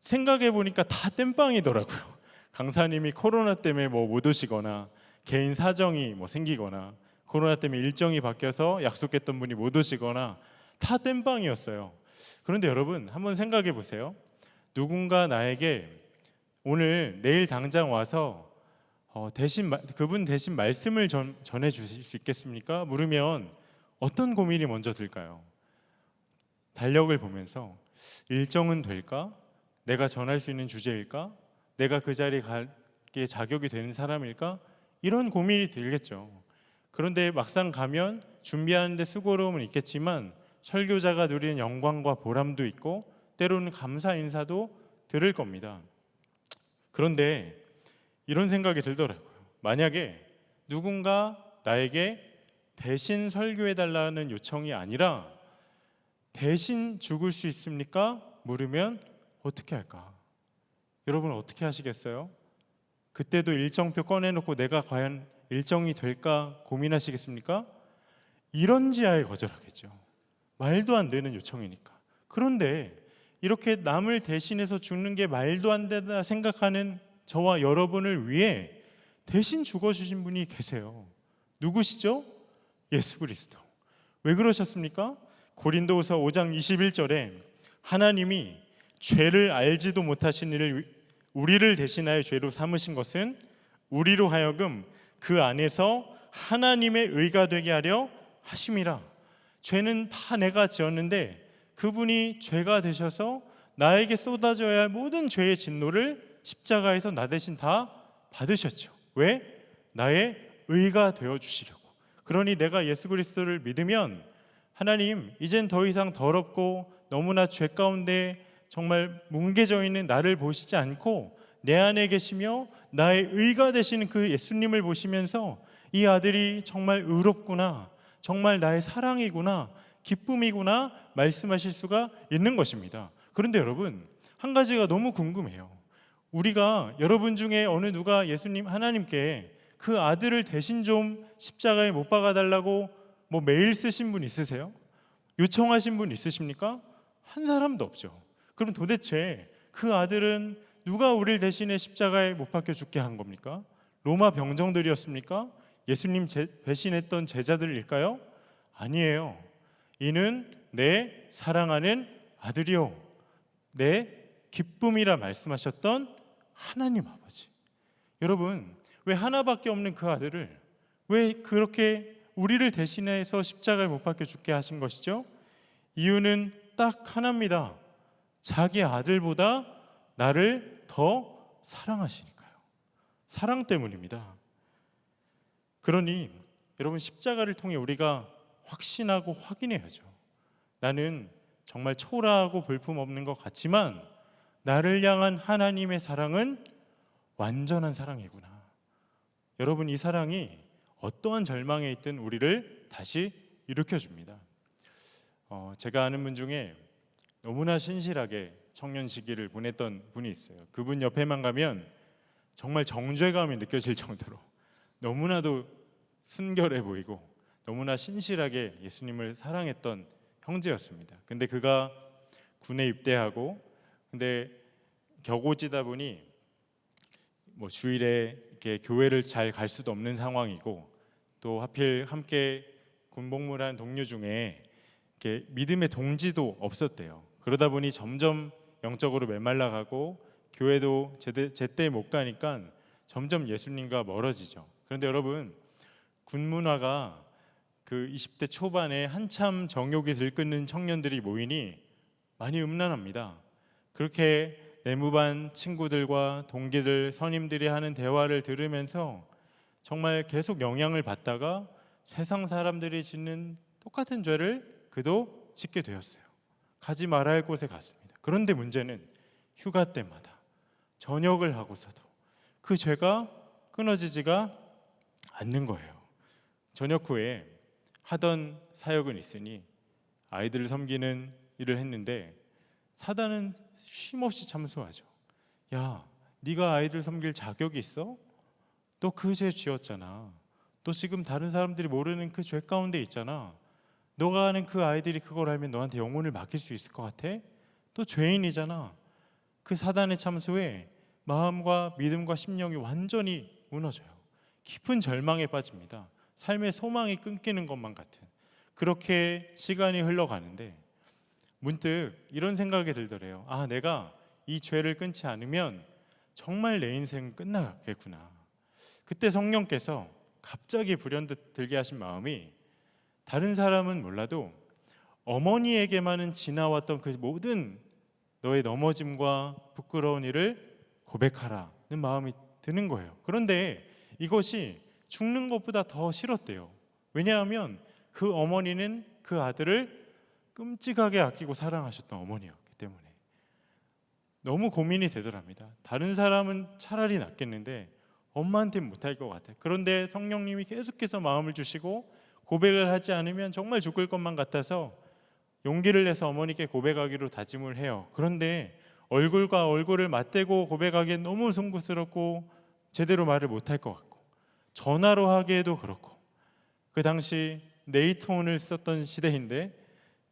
생각해 보니까 다 땜빵이더라고요. 강사님이 코로나 때문에 뭐 못 오시거나 개인 사정이 뭐 생기거나 코로나 때문에 일정이 바뀌어서 약속했던 분이 못 오시거나 다 땜빵이었어요. 그런데 여러분 한번 생각해 보세요. 누군가 나에게 오늘 내일 당장 와서 그분 대신 말씀을 전해 주실 수 있겠습니까? 물으면 어떤 고민이 먼저 들까요? 달력을 보면서 일정은 될까? 내가 전할 수 있는 주제일까? 내가 그 자리에 가기에 자격이 되는 사람일까? 이런 고민이 들겠죠. 그런데 막상 가면 준비하는 데 수고로움은 있겠지만 설교자가 누리는 영광과 보람도 있고 때로는 감사 인사도 들을 겁니다. 그런데 이런 생각이 들더라고요. 만약에 누군가 나에게 대신 설교해달라는 요청이 아니라 대신 죽을 수 있습니까? 물으면 어떻게 할까? 여러분 어떻게 하시겠어요? 그때도 일정표 꺼내놓고 내가 과연 일정이 될까 고민하시겠습니까? 이런지하에 거절하겠죠. 말도 안 되는 요청이니까. 그런데 이렇게 남을 대신해서 죽는 게 말도 안 된다 생각하는 저와 여러분을 위해 대신 죽어주신 분이 계세요. 누구시죠? 예수 그리스도. 왜 그러셨습니까? 고린도후서 5장 21절에 하나님이 죄를 알지도 못하신 이를 우리를 대신하여 죄로 삼으신 것은 우리로 하여금 그 안에서 하나님의 의가 되게 하려 하심이라. 죄는 다 내가 지었는데 그분이 죄가 되셔서 나에게 쏟아져야 할 모든 죄의 진노를 십자가에서 나 대신 다 받으셨죠. 왜? 나의 의가 되어 주시려고. 그러니 내가 예수 그리스도를 믿으면 하나님 이젠 더 이상 더럽고 너무나 죄 가운데 정말 뭉개져 있는 나를 보시지 않고 내 안에 계시며 나의 의가 되시는 그 예수님을 보시면서 이 아들이 정말 의롭구나, 정말 나의 사랑이구나, 기쁨이구나 말씀하실 수가 있는 것입니다. 그런데 여러분 한 가지가 너무 궁금해요. 우리가 여러분 중에 어느 누가 예수님 하나님께 그 아들을 대신 좀 십자가에 못 박아달라고 뭐 메일 쓰신 분 있으세요? 요청하신 분 있으십니까? 한 사람도 없죠. 그럼 도대체 그 아들은 누가 우리를 대신해 십자가에 못 박혀 죽게 한 겁니까? 로마 병정들이었습니까? 예수님 배신했던 제자들일까요? 아니에요. 이는 내 사랑하는 아들이요 내 기쁨이라 말씀하셨던 하나님 아버지. 여러분 왜 하나밖에 없는 그 아들을 왜 그렇게 우리를 대신해서 십자가에 못 박혀 죽게 하신 것이죠? 이유는 딱 하나입니다. 자기 아들보다 나를 더 사랑하시니까요. 사랑 때문입니다. 그러니 여러분 십자가를 통해 우리가 확신하고 확인해야죠. 나는 정말 초라하고 볼품없는 것 같지만 나를 향한 하나님의 사랑은 완전한 사랑이구나. 여러분 이 사랑이 어떠한 절망에 있든 우리를 다시 일으켜줍니다. 제가 아는 분 중에 너무나 신실하게 청년 시기를 보냈던 분이 있어요. 그분 옆에만 가면 정말 정죄감이 느껴질 정도로 너무나도 순결해 보이고 너무나 신실하게 예수님을 사랑했던 형제였습니다. 근데 그가 군에 입대하고 근데 격오지다 보니 뭐 주일에 이렇게 교회를 잘 갈 수도 없는 상황이고 또 하필 함께 군복무를 한 동료 중에 이렇게 믿음의 동지도 없었대요. 그러다 보니 점점 영적으로 메말라가고 교회도 제때 못 가니까 점점 예수님과 멀어지죠. 그런데 여러분, 군문화가 그 20대 초반에 한참 정욕이 들끓는 청년들이 모이니 많이 음란합니다. 그렇게 내무반 친구들과 동기들, 선임들이 하는 대화를 들으면서 정말 계속 영향을 받다가 세상 사람들이 짓는 똑같은 죄를 그도 짓게 되었어요. 가지 말아야 할 곳에 갔습니다. 그런데 문제는 휴가 때마다 전역을 하고서도 그 죄가 끊어지지가 않는 거예요. 전역 후에 하던 사역은 있으니 아이들을 섬기는 일을 했는데 사단은 쉼없이 참소하죠. 야, 네가 아이들 섬길 자격이 있어? 너 그 죄 지었잖아. 너 지금 다른 사람들이 모르는 그 죄 가운데 있잖아. 너가 아는 그 아이들이 그걸 알면 너한테 영혼을 맡길 수 있을 것 같아? 너 죄인이잖아. 그 사단의 참소에 마음과 믿음과 심령이 완전히 무너져요. 깊은 절망에 빠집니다. 삶의 소망이 끊기는 것만 같은 그렇게 시간이 흘러가는데 문득 이런 생각이 들더래요. 아, 내가 이 죄를 끊지 않으면 정말 내 인생은 끝나겠구나. 그때 성령께서 갑자기 불현듯 들게 하신 마음이 다른 사람은 몰라도 어머니에게만은 지나왔던 그 모든 너의 넘어짐과 부끄러운 일을 고백하라는 마음이 드는 거예요. 그런데 이것이 죽는 것보다 더 싫었대요. 왜냐하면 그 어머니는 그 아들을 끔찍하게 아끼고 사랑하셨던 어머니였기 때문에 너무 고민이 되더랍니다. 다른 사람은 차라리 낫겠는데 엄마한테는 못할 것 같아요. 그런데 성령님이 계속해서 마음을 주시고 고백을 하지 않으면 정말 죽을 것만 같아서 용기를 내서 어머니께 고백하기로 다짐을 해요. 그런데 얼굴과 얼굴을 맞대고 고백하기엔 너무 송구스럽고 제대로 말을 못할 것 같고 전화로 하기에도 그렇고 그 당시 네이트온을 썼던 시대인데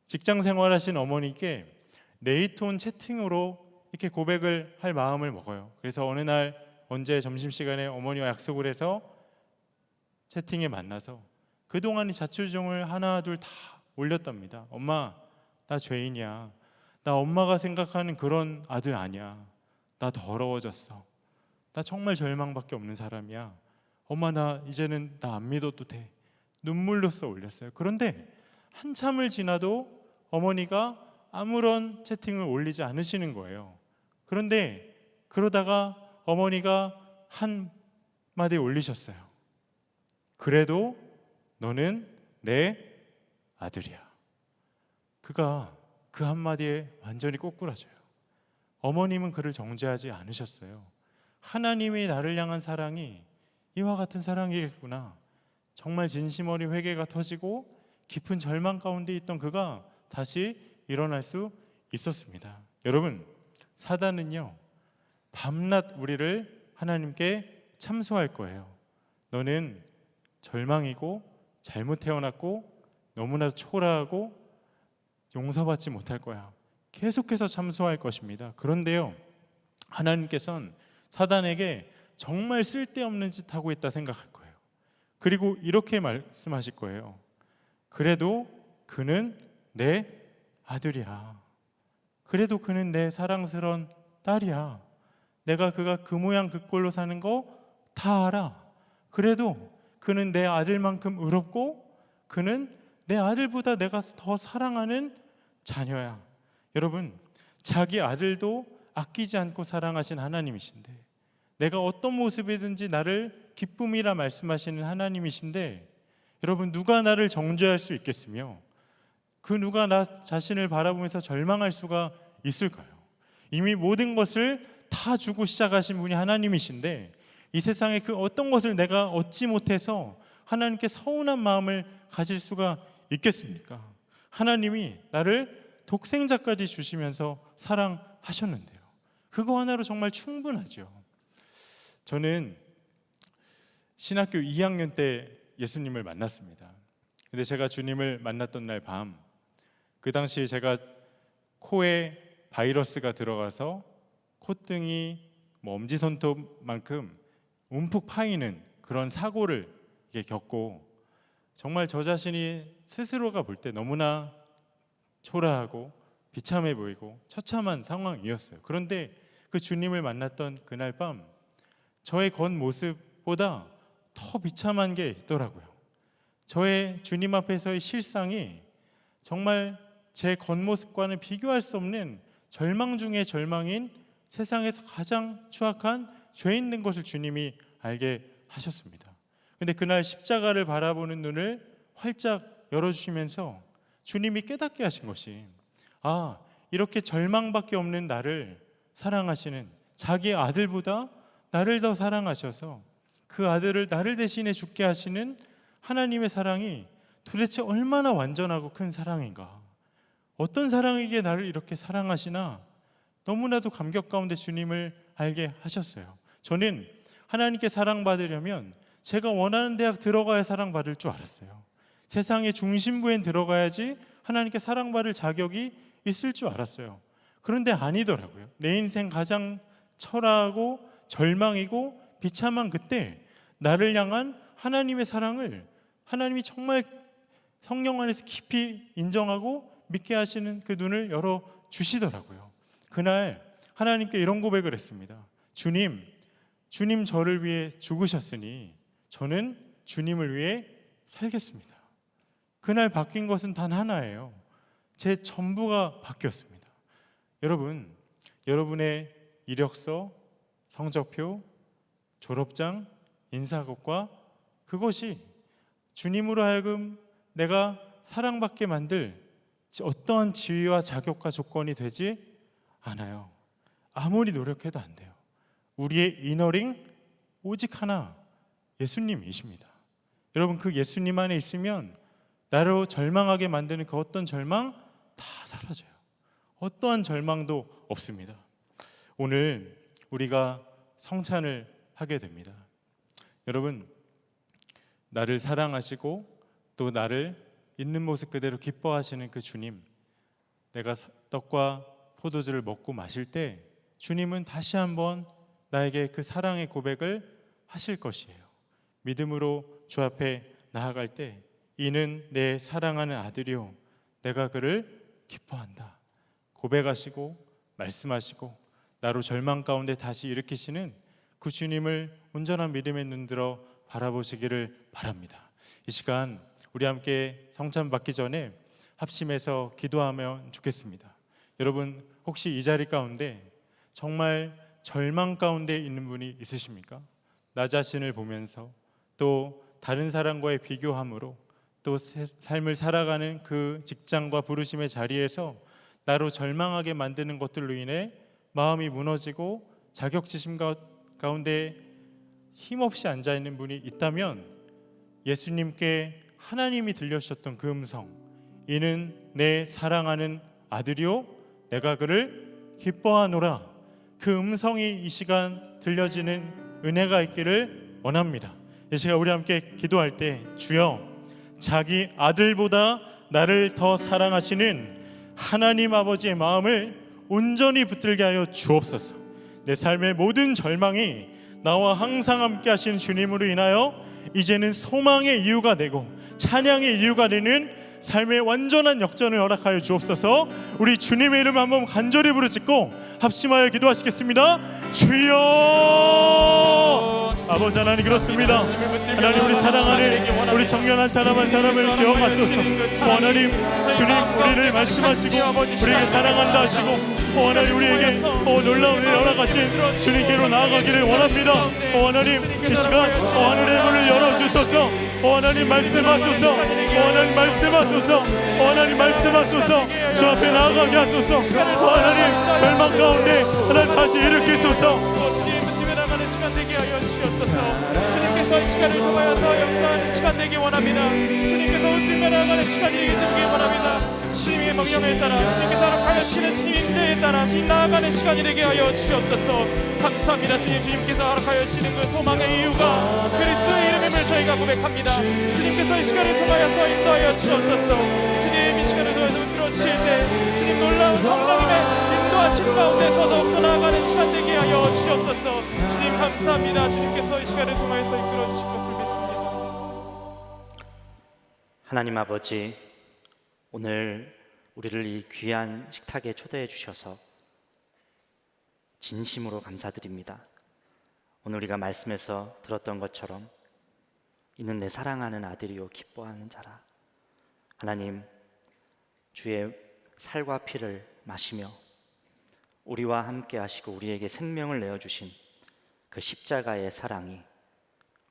직장 생활하신 어머니께 네이트온 채팅으로 이렇게 고백을 할 마음을 먹어요. 그래서 어느 날 언제 점심시간에 어머니와 약속을 해서 채팅에 만나서 그동안의 자초지종을 하나 둘 다 올렸답니다. 엄마, 나 죄인이야. 나 엄마가 생각하는 그런 아들 아니야. 나 더러워졌어. 나 정말 절망밖에 없는 사람이야. 엄마, 나 이제는 나 안 믿어도 돼. 눈물로써 올렸어요. 그런데 한참을 지나도 어머니가 아무런 채팅을 올리지 않으시는 거예요. 그런데 그러다가 어머니가 한 마디 올리셨어요. 그래도 너는 내 아들이야. 그가 그 한마디에 완전히 꼬꾸라져요. 어머님은 그를 정죄하지 않으셨어요. 하나님이 나를 향한 사랑이 이와 같은 사랑이겠구나. 정말 진심 어린 회개가 터지고 깊은 절망 가운데 있던 그가 다시 일어날 수 있었습니다. 여러분, 사단은요 밤낮 우리를 하나님께 참소할 거예요. 너는 절망이고 잘못 태어났고 너무나도 초라하고 용서받지 못할 거야. 계속해서 참소할 것입니다. 그런데요, 하나님께서는 사단에게 정말 쓸데없는 짓 하고 있다 생각할 거예요. 그리고 이렇게 말씀하실 거예요. 그래도 그는 내 아들이야. 그래도 그는 내 사랑스러운 딸이야. 내가 그가 그 모양 그 꼴로 사는 거 다 알아. 그래도 그는 내 아들만큼 의롭고 그는 내 아들보다 내가 더 사랑하는 자녀야. 여러분, 자기 아들도 아끼지 않고 사랑하신 하나님이신데, 내가 어떤 모습이든지 나를 기쁨이라 말씀하시는 하나님이신데, 여러분, 누가 나를 정죄할 수 있겠으며 그 누가 나 자신을 바라보면서 절망할 수가 있을까요? 이미 모든 것을 다 주고 시작하신 분이 하나님이신데 이 세상에 그 어떤 것을 내가 얻지 못해서 하나님께 서운한 마음을 가질 수가 있겠습니까? 하나님이 나를 독생자까지 주시면서 사랑하셨는데요. 그거 하나로 정말 충분하죠. 저는 신학교 2학년 때 예수님을 만났습니다. 근데 제가 주님을 만났던 날 밤, 그 당시에 제가 코에 바이러스가 들어가서 콧등이 엄지손톱만큼 움푹 파이는 그런 사고를 겪고, 정말 저 자신이 스스로가 볼 때 너무나 초라하고 비참해 보이고 처참한 상황이었어요. 그런데 그 주님을 만났던 그날 밤, 저의 겉모습보다 더 비참한 게 있더라고요. 저의 주님 앞에서의 실상이 정말 제 겉모습과는 비교할 수 없는 절망 중의 절망인 세상에서 가장 추악한 죄인 된 것을 주님이 알게 하셨습니다. 근데 그날 십자가를 바라보는 눈을 활짝 열어주시면서 주님이 깨닫게 하신 것이, 이렇게 절망밖에 없는 나를 사랑하시는, 자기의 아들보다 나를 더 사랑하셔서 그 아들을 나를 대신해 죽게 하시는 하나님의 사랑이 도대체 얼마나 완전하고 큰 사랑인가, 어떤 사랑이기에 나를 이렇게 사랑하시나, 너무나도 감격 가운데 주님을 알게 하셨어요. 저는 하나님께 사랑받으려면 제가 원하는 대학 들어가야 사랑받을 줄 알았어요. 세상의 중심부엔 들어가야지 하나님께 사랑받을 자격이 있을 줄 알았어요. 그런데 아니더라고요. 내 인생 가장 초라하고 절망이고 비참한 그때 나를 향한 하나님의 사랑을 하나님이 정말 성령 안에서 깊이 인정하고 믿게 하시는 그 눈을 열어주시더라고요. 그날 하나님께 이런 고백을 했습니다. 주님 저를 위해 죽으셨으니 저는 주님을 위해 살겠습니다. 그날 바뀐 것은 단 하나예요. 제 전부가 바뀌었습니다. 여러분, 여러분의 이력서, 성적표, 졸업장, 인사고과, 그것이 주님으로 하여금 내가 사랑받게 만들 어떠한 지위와 자격과 조건이 되지 않아요. 아무리 노력해도 안 돼요. 우리의 이너링 오직 하나, 예수님이십니다. 여러분, 그 예수님 안에 있으면 나로 절망하게 만드는 그 어떤 절망 다 사라져요. 어떠한 절망도 없습니다. 오늘 우리가 성찬을 하게 됩니다. 여러분, 나를 사랑하시고 또 나를 있는 모습 그대로 기뻐하시는 그 주님, 내가 떡과 포도주를 먹고 마실 때 주님은 다시 한번 나에게 그 사랑의 고백을 하실 것이에요. 믿음으로 주 앞에 나아갈 때 이는 내 사랑하는 아들이요 내가 그를 기뻐한다 고백하시고 말씀하시고 나로 절망 가운데 다시 일으키시는 그 주님을 온전한 믿음의 눈들어 바라보시기를 바랍니다. 이 시간 우리 함께 성찬 받기 전에 합심해서 기도하면 좋겠습니다. 여러분, 혹시 이 자리 가운데 정말 절망 가운데 있는 분이 있으십니까? 나 자신을 보면서 또 다른 사람과의 비교함으로 또 삶을 살아가는 그 직장과 부르심의 자리에서 나로 절망하게 만드는 것들로 인해 마음이 무너지고 자격지심 가운데 힘없이 앉아있는 분이 있다면 예수님께 하나님이 들려주셨던 그 음성, 이는 내 사랑하는 아들이요 내가 그를 기뻐하노라, 그 음성이 이 시간 들려지는 은혜가 있기를 원합니다. 이 시간 우리 함께 기도할 때 주여, 자기 아들보다 나를 더 사랑하시는 하나님 아버지의 마음을 온전히 붙들게 하여 주옵소서. 내 삶의 모든 절망이 나와 항상 함께 하시는 주님으로 인하여 이제는 소망의 이유가 되고 찬양의 이유가 되는 삶의 완전한 역전을 허락하여 주옵소서. 우리 주님의 이름 한번 간절히 부르짖고 합심하여 기도하시겠습니다. 주여, 아버지 하나님, 그렇습니다. 하나님, 우리 사랑하는 우리 정연한 사람 한 사람을 기억하소서. 하나님, 주님 우리를 말씀하시고 우리에게 사랑한다 하시고 하나님 우리에게 놀라운 은혜 허락하신 주님께로 나아가기를 원합니다. 하나님, 이 시간 하늘의 문을 열어주소서. 하나님 말씀하소서. 하나님 말씀하소서. 하나님 말씀하소서. 주 앞에 나아가게 하소서. 하나님 절망 가운데 하나님 다시 일으키소서. 주님 붙들며 나가는 시간 되게 하여 주시옵소서. 주님께서 이 시간을 통하여서 역사하는 시간 되기 원합니다. 주님께서 붙들며 나가는 시간이 되기 원합니다. 주님의 명령에 따라 주님께서 허락하여 주시는 주님의 임재에 말씀에 따라 주님 나아가는 시간이 되게 하여 주시옵소서. 감사합니다. 주님께서 허락하여 주시는 그 소망의 이유가 그리스도의 이름임을 저희가 고백합니다. 주님께서 이 시간을 통하여서 인도하여 주시옵소서. 주님 이 시간을 들어주실 때 주님 놀라운 성령님의 인도하신 가운데서 더욱더 나아가는 시간 되게 하여 주시옵소서. 주님 감사합니다. 주님께서 이 시간을 통하여서 이끌어 주실 것을 믿습니다. 하나님 아버지, 오늘 우리를 이 귀한 식탁에 초대해 주셔서 진심으로 감사드립니다. 오늘 우리가 말씀에서 들었던 것처럼 이는 내 사랑하는 아들이요 기뻐하는 자라. 하나님, 주의 살과 피를 마시며 우리와 함께 하시고 우리에게 생명을 내어주신 그 십자가의 사랑이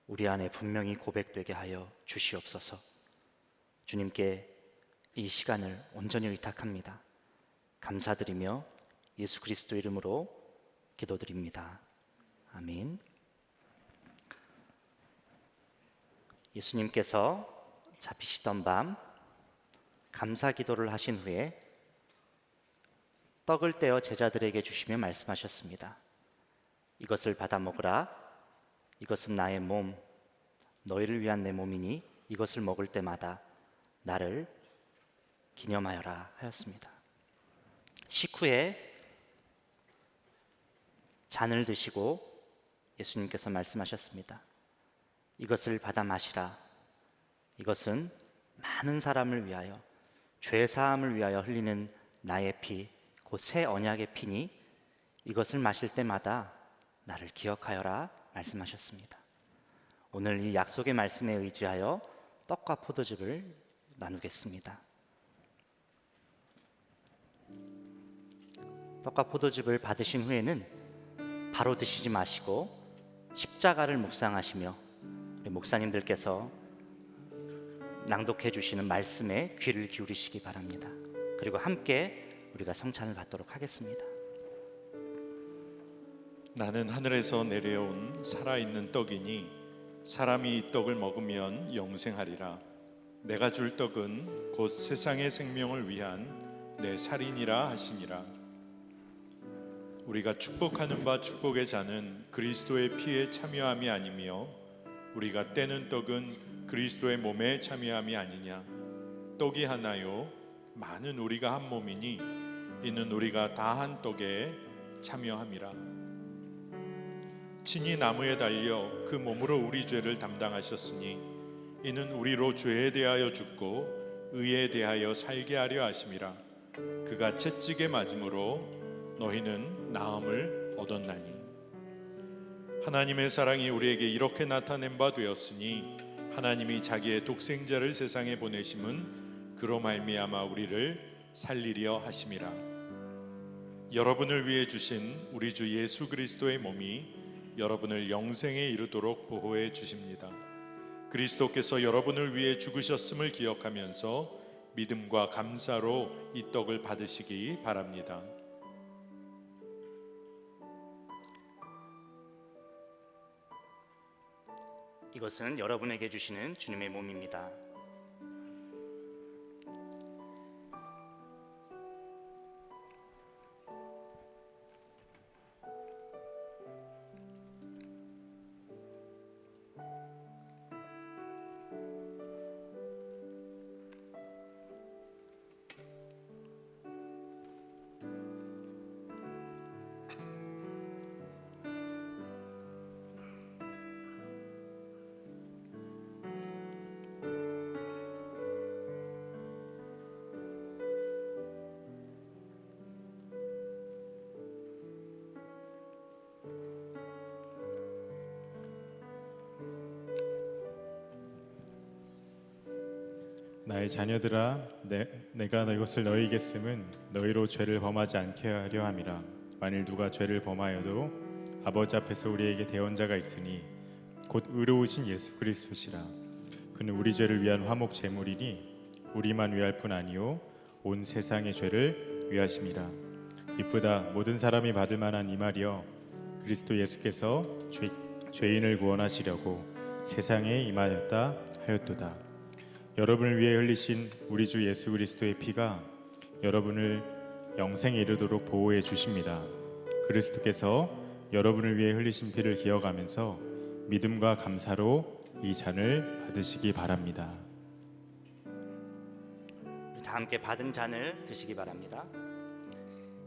우리 안에 분명히 고백되게 하여 주시옵소서. 주님께 이 시간을 온전히 의탁합니다. 감사드리며 예수 그리스도 이름으로 기도드립니다. 아멘. 예수님께서 잡히시던 밤 감사 기도를 하신 후에 떡을 떼어 제자들에게 주시며 말씀하셨습니다. 이것을 받아 먹으라. 이것은 나의 몸, 너희를 위한 내 몸이니 이것을 먹을 때마다 나를 기념하여라 하였습니다. 식후에 잔을 드시고 예수님께서 말씀하셨습니다. 이것을 받아 마시라. 이것은 많은 사람을 위하여 죄 사함을 위하여 흘리는 나의 피, 곧 새 언약의 피니 이것을 마실 때마다 나를 기억하여라 말씀하셨습니다. 오늘 이 약속의 말씀에 의지하여 떡과 포도즙을 나누겠습니다. 떡과 포도즙을 받으신 후에는 바로 드시지 마시고 십자가를 묵상하시며 우리 목사님들께서 낭독해 주시는 말씀에 귀를 기울이시기 바랍니다. 그리고 함께 우리가 성찬을 받도록 하겠습니다. 나는 하늘에서 내려온 살아있는 떡이니 사람이 이 떡을 먹으면 영생하리라. 내가 줄 떡은 곧 세상의 생명을 위한 내 살이니라 하시니라. 우리가 축복하는 바 축복의 잔은 그리스도의 피에 참여함이 아니며 우리가 떼는 떡은 그리스도의 몸에 참여함이 아니냐. 떡이 하나요 많은 우리가 한 몸이니 이는 우리가 다 한 떡에 참여함이라. 친히 나무에 달려 그 몸으로 우리 죄를 담당하셨으니 이는 우리로 죄에 대하여 죽고 의에 대하여 살게 하려 하심이라. 그가 채찍에 맞음으로 너희는 나음을 얻었나니. 하나님의 사랑이 우리에게 이렇게 나타낸 바 되었으니 하나님이 자기의 독생자를 세상에 보내심은 그로 말미암아 우리를 살리려 하심이라. 여러분을 위해 주신 우리 주 예수 그리스도의 몸이 여러분을 영생에 이르도록 보호해 주십니다. 그리스도께서 여러분을 위해 죽으셨음을 기억하면서 믿음과 감사로 이 떡을 받으시기 바랍니다. 이것은 여러분에게 주시는 주님의 몸입니다. 나의 자녀들아, 내가 이것을 너희에게 쓰면 너희로 죄를 범하지 않게 하려 함이라. 만일 누가 죄를 범하여도 아버지 앞에서 우리에게 대언자가 있으니 곧 의로우신 예수 그리스도시라. 그는 우리 죄를 위한 화목 제물이니 우리만 위할 뿐 아니요 온 세상의 죄를 위하심이라. 이쁘다 모든 사람이 받을 만한 이 말이여, 그리스도 예수께서 죄인을 구원하시려고 세상에 임하였다 하였도다. 여러분을 위해 흘리신 우리 주 예수 그리스도의 피가 여러분을 영생에 이르도록 보호해 주십니다. 그리스도께서 여러분을 위해 흘리신 피를 기억하면서 믿음과 감사로 이 잔을 받으시기 바랍니다. 다 함께 받은 잔을 드시기 바랍니다.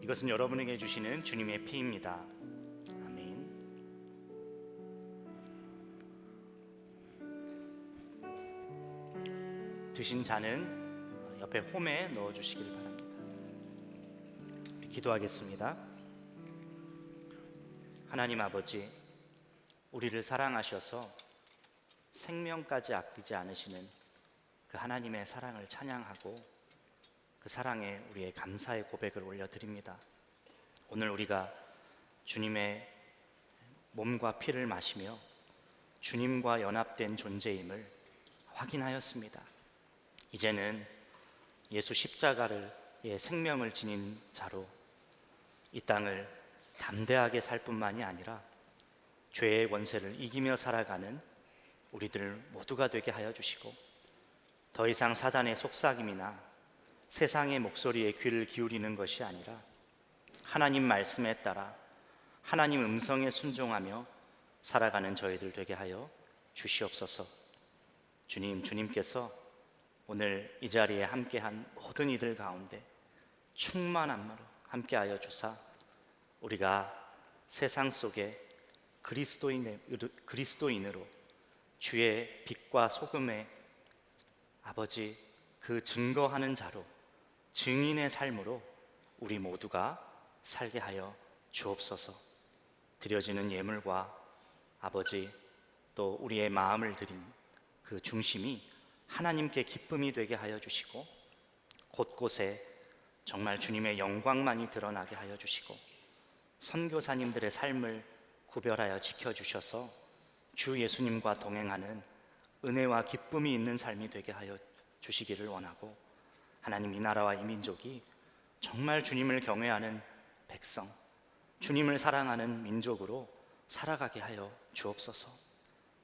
이것은 여러분에게 주시는 주님의 피입니다. 아멘. 드신 잔은 옆에 홈에 넣어 주시길 바랍니다. 기도하겠습니다. 하나님 아버지, 우리를 사랑하셔서 생명까지 아끼지 않으시는 그 하나님의 사랑을 찬양하고 그 사랑에 우리의 감사의 고백을 올려드립니다. 오늘 우리가 주님의 몸과 피를 마시며 주님과 연합된 존재임을 확인하였습니다. 이제는 예수 십자가의 생명을 지닌 자로 이 땅을 담대하게 살 뿐만이 아니라 죄의 권세를 이기며 살아가는 우리들 모두가 되게 하여 주시고, 더 이상 사단의 속삭임이나 세상의 목소리에 귀를 기울이는 것이 아니라 하나님 말씀에 따라 하나님 음성에 순종하며 살아가는 저희들 되게 하여 주시옵소서. 주님께서 오늘 이 자리에 함께한 모든 이들 가운데 충만함으로 함께하여 주사 우리가 세상 속에 그리스도인으로 주의 빛과 소금의 아버지 그 증거하는 자로 증인의 삶으로 우리 모두가 살게 하여 주옵소서. 드려지는 예물과 아버지 또 우리의 마음을 드린 그 중심이 하나님께 기쁨이 되게 하여 주시고, 곳곳에 정말 주님의 영광만이 드러나게 하여 주시고, 선교사님들의 삶을 구별하여 지켜주셔서 주 예수님과 동행하는 은혜와 기쁨이 있는 삶이 되게 하여 주시기를 원하고, 하나님 이 나라와 이 민족이 정말 주님을 경외하는 백성, 주님을 사랑하는 민족으로 살아가게 하여 주옵소서.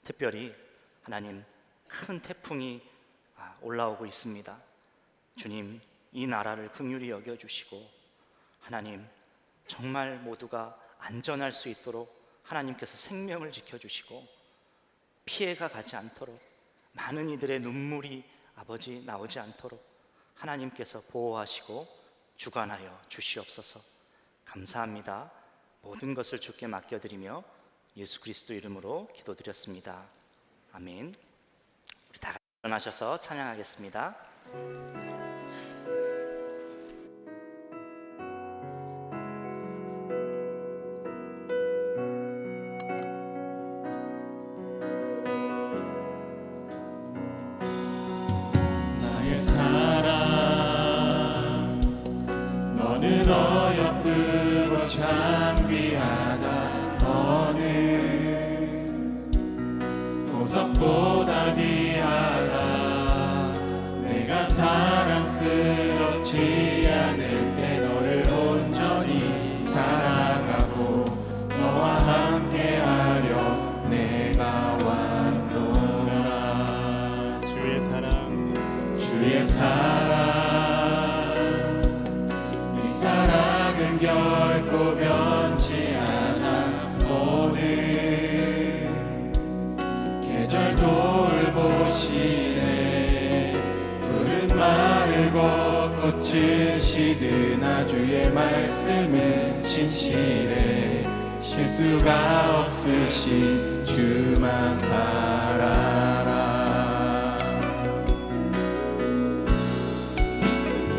특별히 하나님 큰 태풍이 올라오고 있습니다. 주님 이 나라를 긍휼히 여겨주시고 하나님 정말 모두가 안전할 수 있도록 하나님께서 생명을 지켜주시고 피해가 가지 않도록 많은 이들의 눈물이 아버지 나오지 않도록 하나님께서 보호하시고 주관하여 주시옵소서. 감사합니다. 모든 것을 주께 맡겨드리며 예수 그리스도 이름으로 기도드렸습니다. 아멘. 우리 다 같이 일어나셔서 찬양하겠습니다. 나의 사랑, 너는 어여쁘고 참 귀하다. 너는 보석보다 귀하다. 내가 사랑스럽지 않을 때 너를 온전히 사랑하고 너와 함께하려 내가 왔노라. 주의 사랑, 주의 사랑, 이 사랑은 결코 변치 않아. 모든 계절 돌보시네. 푸른 마르고 꽃은 시드나 주의 말씀은 신실해. 실수가 없으신 주만 바라라.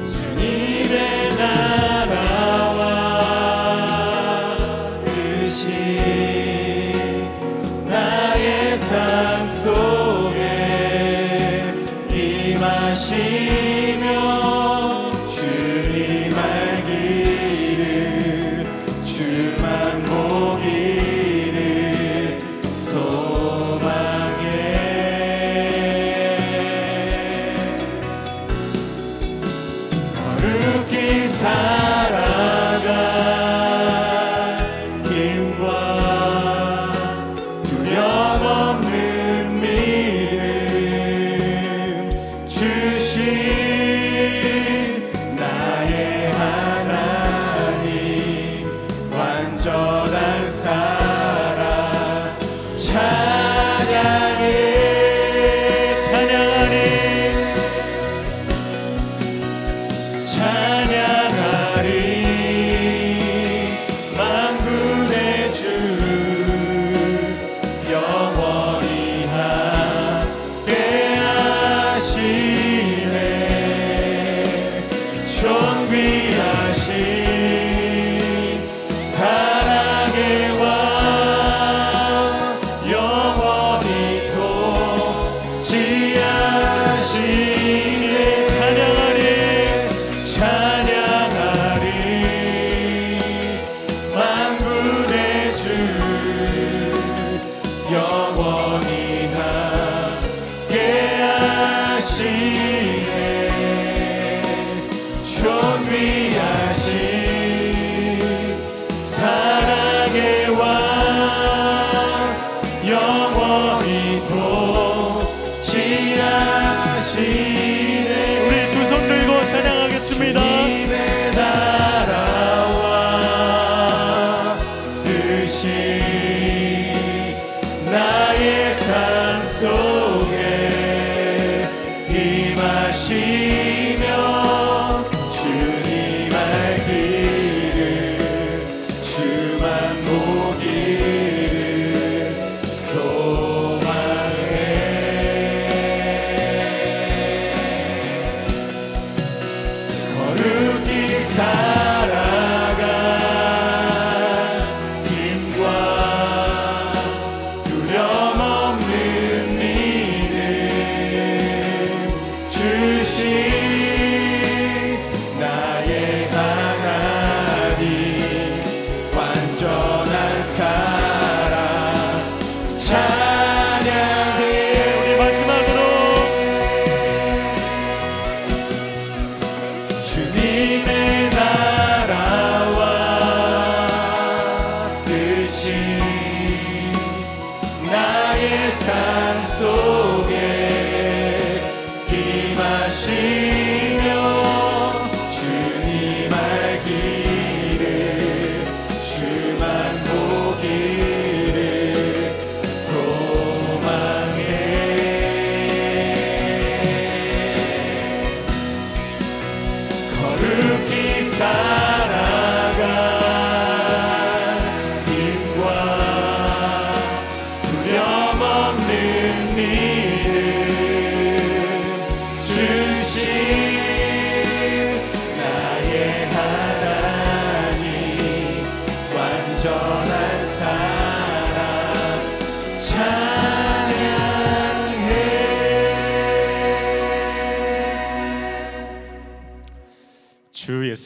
주님의 나라와 뜻이 나의 삶 속에 임하시며 주님 알기를 주만 보기를 소망해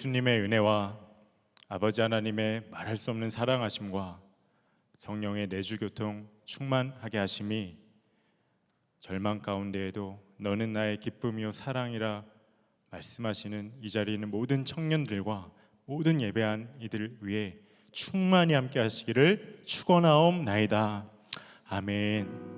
예수님의 은혜와 아버지 하나님의 말할 수 없는 사랑하심과 성령의 내주교통 충만하게 하심이 절망 가운데에도 너는 나의 기쁨이요 사랑이라 말씀하시는 이 자리에 있는 모든 청년들과 모든 예배한 이들 위해 충만히 함께 하시기를 축원하옵나이다. 아멘.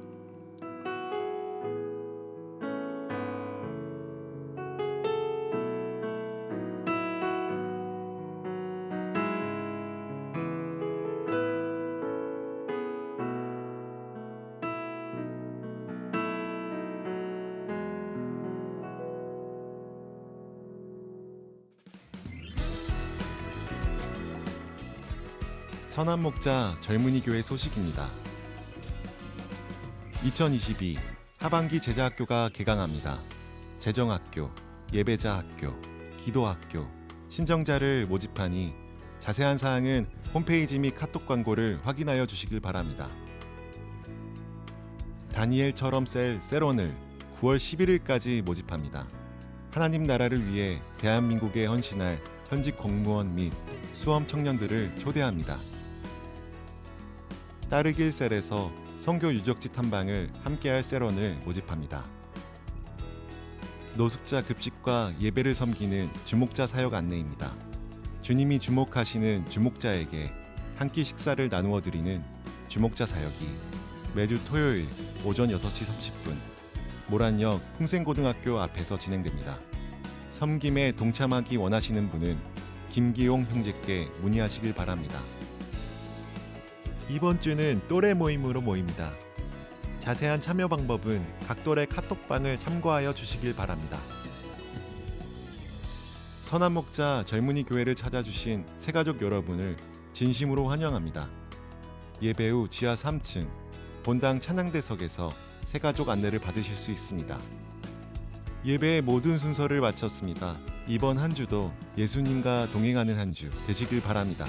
선한목자 젊은이 교회 소식입니다. 2022 하반기 제자학교가 개강합니다. 재정학교, 예배자학교, 기도학교, 신정자를 모집하니 자세한 사항은 홈페이지 및 카톡 광고를 확인하여 주시길 바랍니다. 다니엘처럼 셀 세론을 9월 11일까지 모집합니다. 하나님 나라를 위해 대한민국에 헌신할 현직 공무원 및 수험 청년들을 초대합니다. 따르길 셀에서 선교 유적지 탐방을 함께할 세론을 모집합니다. 노숙자 급식과 예배를 섬기는 주목자 사역 안내입니다. 주님이 주목하시는 주목자에게 한 끼 식사를 나누어 드리는 주목자 사역이 매주 토요일 오전 6시 30분 모란역 풍생고등학교 앞에서 진행됩니다. 섬김에 동참하기 원하시는 분은 김기용 형제께 문의하시길 바랍니다. 이번 주는 또래 모임으로 모입니다. 자세한 참여 방법은 각 또래 카톡방을 참고하여 주시길 바랍니다. 선한목자 젊은이 교회를 찾아주신 새가족 여러분을 진심으로 환영합니다. 예배 후 지하 3층 본당 찬양대석에서 새가족 안내를 받으실 수 있습니다. 예배의 모든 순서를 마쳤습니다. 이번 한 주도 예수님과 동행하는 한 주 되시길 바랍니다.